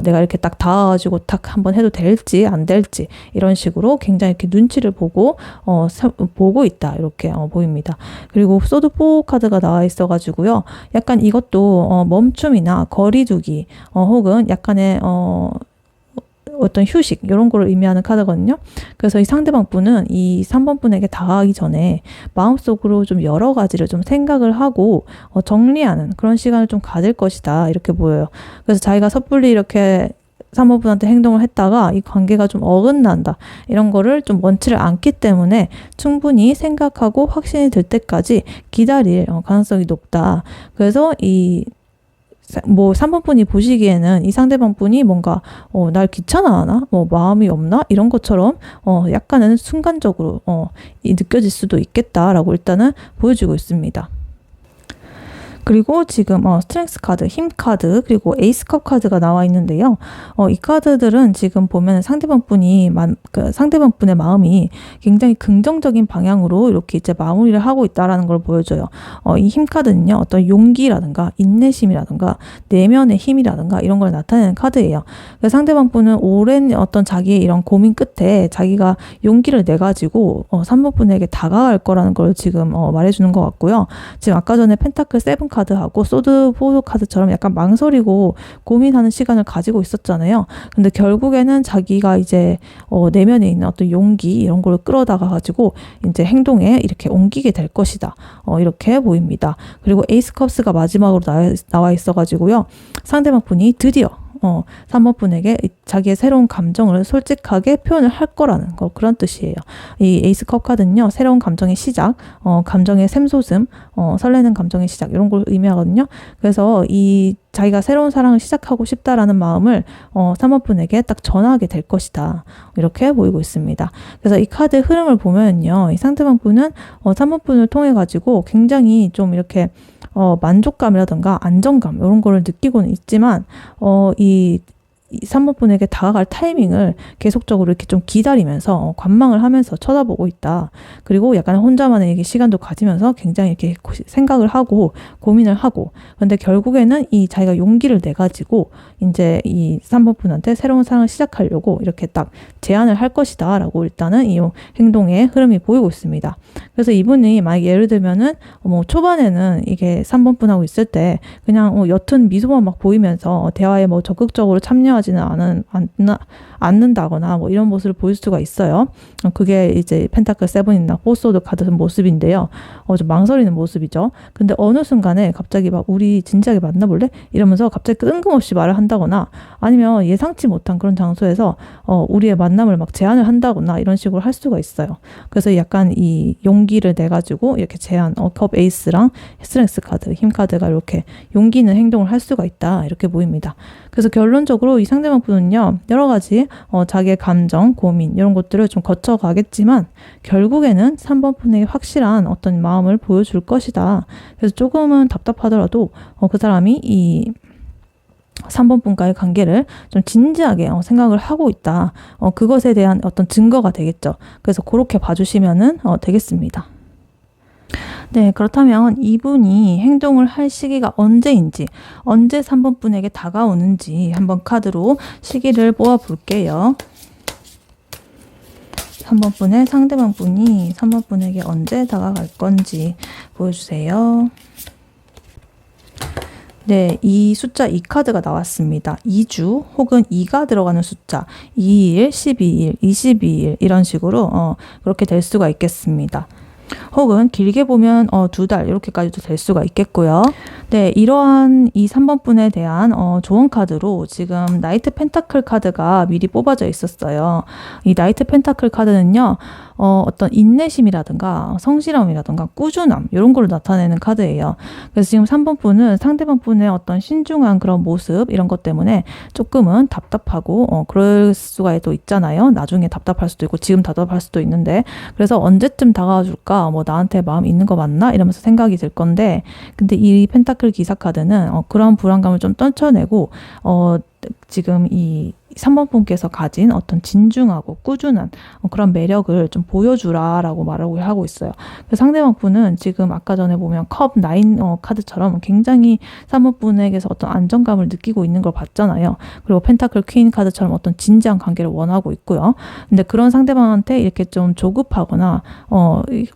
내가 이렇게 딱 닿아가지고 딱 한번 해도 될지 안 될지 이런 식으로 굉장히 이렇게 눈치를 보고 보고 있다. 이렇게 보입니다. 그리고 소드 4 카드가 나와 있어가지고요. 약간 이것도 멈춤이나 거리두기 혹은 약간의 어떤 휴식 이런 거를 의미하는 카드거든요. 그래서 이 상대방 분은 이 3번 분에게 다가가기 전에 마음속으로 좀 여러 가지를 좀 생각을 하고 정리하는 그런 시간을 좀 가질 것이다 이렇게 보여요. 그래서 자기가 섣불리 이렇게 3번 분한테 행동을 했다가 이 관계가 좀 어긋난다 이런 거를 좀 원치를 않기 때문에 충분히 생각하고 확신이 들 때까지 기다릴 가능성이 높다. 그래서 이 3번 분이 보시기에는 이 상대방 분이 뭔가 날 귀찮아하나? 마음이 없나? 이런 것처럼 약간은 순간적으로 느껴질 수도 있겠다라고 일단은 보여주고 있습니다. 그리고 지금 스트렝스 카드, 힘 카드, 그리고 에이스 컵 카드가 나와 있는데요. 이 카드들은 지금 보면 상대방 분의 마음이 굉장히 긍정적인 방향으로 이렇게 이제 마무리를 하고 있다라는 걸 보여줘요. 이 힘 카드는요, 어떤 용기라든가 인내심이라든가 내면의 힘이라든가 이런 걸 나타내는 카드예요. 그래서 상대방 분은 오랜 어떤 자기의 이런 고민 끝에 자기가 용기를 내 가지고 3번 분에게 다가갈 거라는 걸 지금 말해주는 것 같고요. 지금 아까 전에 펜타클 7 카드하고 소드 4 카드처럼 약간 망설이고 고민하는 시간을 가지고 있었잖아요. 근데 결국에는 자기가 이제 내면에 있는 어떤 용기 이런 걸 끌어다가 가지고 이제 행동에 이렇게 옮기게 될 것이다. 이렇게 보입니다. 그리고 에이스 컵스가 마지막으로 나와 있어 가지고요. 상대방 분이 드디어 3번 분에게 자기의 새로운 감정을 솔직하게 표현을 할 거라는 그런 뜻이에요. 이 에이스 컵 카드는요, 새로운 감정의 시작, 감정의 샘솟음, 설레는 감정의 시작 이런 걸 의미하거든요. 그래서 이 자기가 새로운 사랑을 시작하고 싶다라는 마음을 3번 분에게 딱 전하게 될 것이다. 이렇게 보이고 있습니다. 그래서 이 카드 흐름을 보면요, 이 상대방 분은 3번 분을 통해 가지고 굉장히 좀 이렇게 만족감이라든가 안정감 이런 거를 느끼고는 있지만 이 3번 분에게 다가갈 타이밍을 계속적으로 이렇게 좀 기다리면서 관망을 하면서 쳐다보고 있다. 그리고 약간 혼자만의 시간도 가지면서 굉장히 이렇게 생각을 하고 고민을 하고, 근데 결국에는 이 자기가 용기를 내 가지고 이제 이 3번 분한테 새로운 사랑을 시작하려고 이렇게 딱 제안을 할 것이다 라고 일단은 이 행동의 흐름이 보이고 있습니다. 그래서 이분이 만약 예를 들면은 초반에는 이게 3번 분하고 있을 때 그냥 옅은 미소만 막 보이면서 대화에 적극적으로 참여하지는 않는다거나 이런 모습을 보일 수가 있어요. 그게 이제 펜타클 7이나 포소드 카드 모습인데요. 좀 망설이는 모습이죠. 근데 어느 순간에 갑자기 막 우리 진지하게 만나볼래? 이러면서 갑자기 뜬금없이 말을 한다거나 아니면 예상치 못한 그런 장소에서 우리의 만남을 막 제안을 한다거나 이런 식으로 할 수가 있어요. 그래서 약간 이 용기를 내가지고 이렇게 제안, 컵 에이스랑 스트렝스 카드, 힘 카드가 이렇게 용기 있는 행동을 할 수가 있다. 이렇게 보입니다. 그래서 결론적으로 이 상대방 분은요, 여러 가지 자기의 감정, 고민 이런 것들을 좀 거쳐가겠지만 결국에는 3번 분에게 확실한 어떤 마음을 보여줄 것이다. 그래서 조금은 답답하더라도 그 사람이 이 3번 분과의 관계를 좀 진지하게 생각을 하고 있다. 그것에 대한 어떤 증거가 되겠죠. 그래서 그렇게 봐주시면은 되겠습니다. 네, 그렇다면 이분이 행동을 할 시기가 언제인지, 언제 3번 분에게 다가오는지 한번 카드로 시기를 뽑아 볼게요. 3번 분의 상대방 분이 3번 분에게 언제 다가갈 건지 보여주세요. 네, 이 숫자 2카드가 나왔습니다. 2주 혹은 2가 들어가는 숫자 2일, 12일, 22일 이런 식으로 그렇게 될 수가 있겠습니다. 혹은 길게 보면 2달 이렇게까지도 될 수가 있겠고요. 네, 이러한 이 3번 분에 대한 조언 카드로 지금 나이트 펜타클 카드가 미리 뽑아져 있었어요. 이 나이트 펜타클 카드는요, 어떤 인내심이라든가 성실함이라든가 꾸준함 이런 걸 나타내는 카드예요. 그래서 지금 3번 분은 상대방 분의 어떤 신중한 그런 모습 이런 것 때문에 조금은 답답하고 그럴 수가 또 있잖아요. 나중에 답답할 수도 있고 지금 답답할 수도 있는데, 그래서 언제쯤 다가와 줄까? 나한테 마음 있는 거 맞나? 이러면서 생각이 들 건데, 근데 이 펜타클 기사 카드는 그런 불안감을 좀 떨쳐내고 지금 이 3번 분께서 가진 어떤 진중하고 꾸준한 그런 매력을 좀 보여주라라고 말하고 하고 있어요. 그래서 상대방 분은 지금 아까 전에 보면 컵 9 카드처럼 굉장히 3번 분에게서 어떤 안정감을 느끼고 있는 걸 봤잖아요. 그리고 펜타클 퀸 카드처럼 어떤 진지한 관계를 원하고 있고요. 근데 그런 상대방한테 이렇게 좀 조급하거나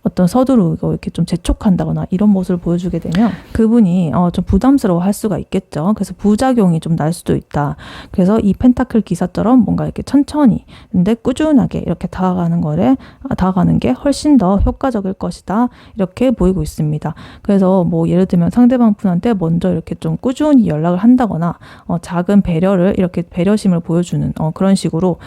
어떤 서두르고 이렇게 좀 재촉한다거나 이런 모습을 보여주게 되면 그분이 좀 부담스러워 할 수가 있겠죠. 그래서 부작용이 좀 날 수도 있다. 그래서 이 펜타클 기사처럼 뭔가 이렇게 천천히 근데 꾸준하게 이렇게 다가가는 게 훨씬 더 효과적일 것이다. 이렇게 보이고 있습니다. 그래서 뭐 예를 들면 상대방 분한테 먼저 이렇게 좀 꾸준히 연락을 한다거나 작은 배려를 이렇게 배려심을 보여주는 그런 식으로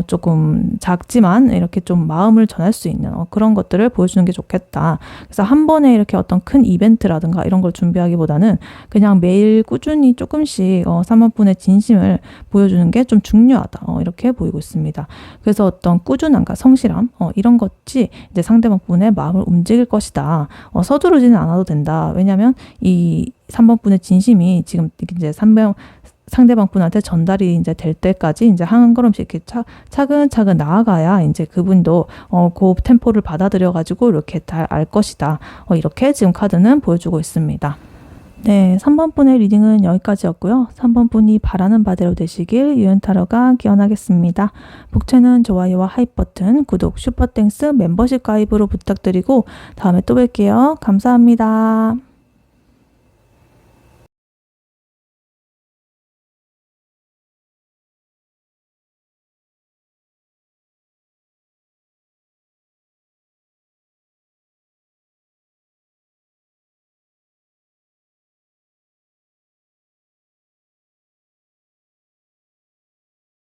조금 작지만 이렇게 좀 마음을 전할 수 있는 그런 것들을 보여주는 게 좋겠다. 그래서 한 번에 이렇게 어떤 큰 이벤트라든가 이런 걸 준비하기보다는 그냥 매일 꾸준히 조금씩 3번 분의 진심을 보여주는 게 좀 중요하다. 이렇게 보이고 있습니다. 그래서 어떤 꾸준함과 성실함 이런 것이 이제 상대방 분의 마음을 움직일 것이다. 서두르지는 않아도 된다. 왜냐하면 이 3번 분의 진심이 지금 이제 상대방 분한테 전달이 이제 될 때까지 이제 한 걸음씩 이렇게 차근차근 나아가야 이제 그분도 그 템포를 받아들여 가지고 이렇게 잘 알 것이다. 이렇게 지금 카드는 보여주고 있습니다. 네, 3번 분의 리딩은 여기까지였고요. 3번 분이 바라는 바대로 되시길 유연타로가 기원하겠습니다. 복채는 좋아요와 하이 버튼, 구독, 슈퍼땡스, 멤버십 가입으로 부탁드리고 다음에 또 뵐게요. 감사합니다.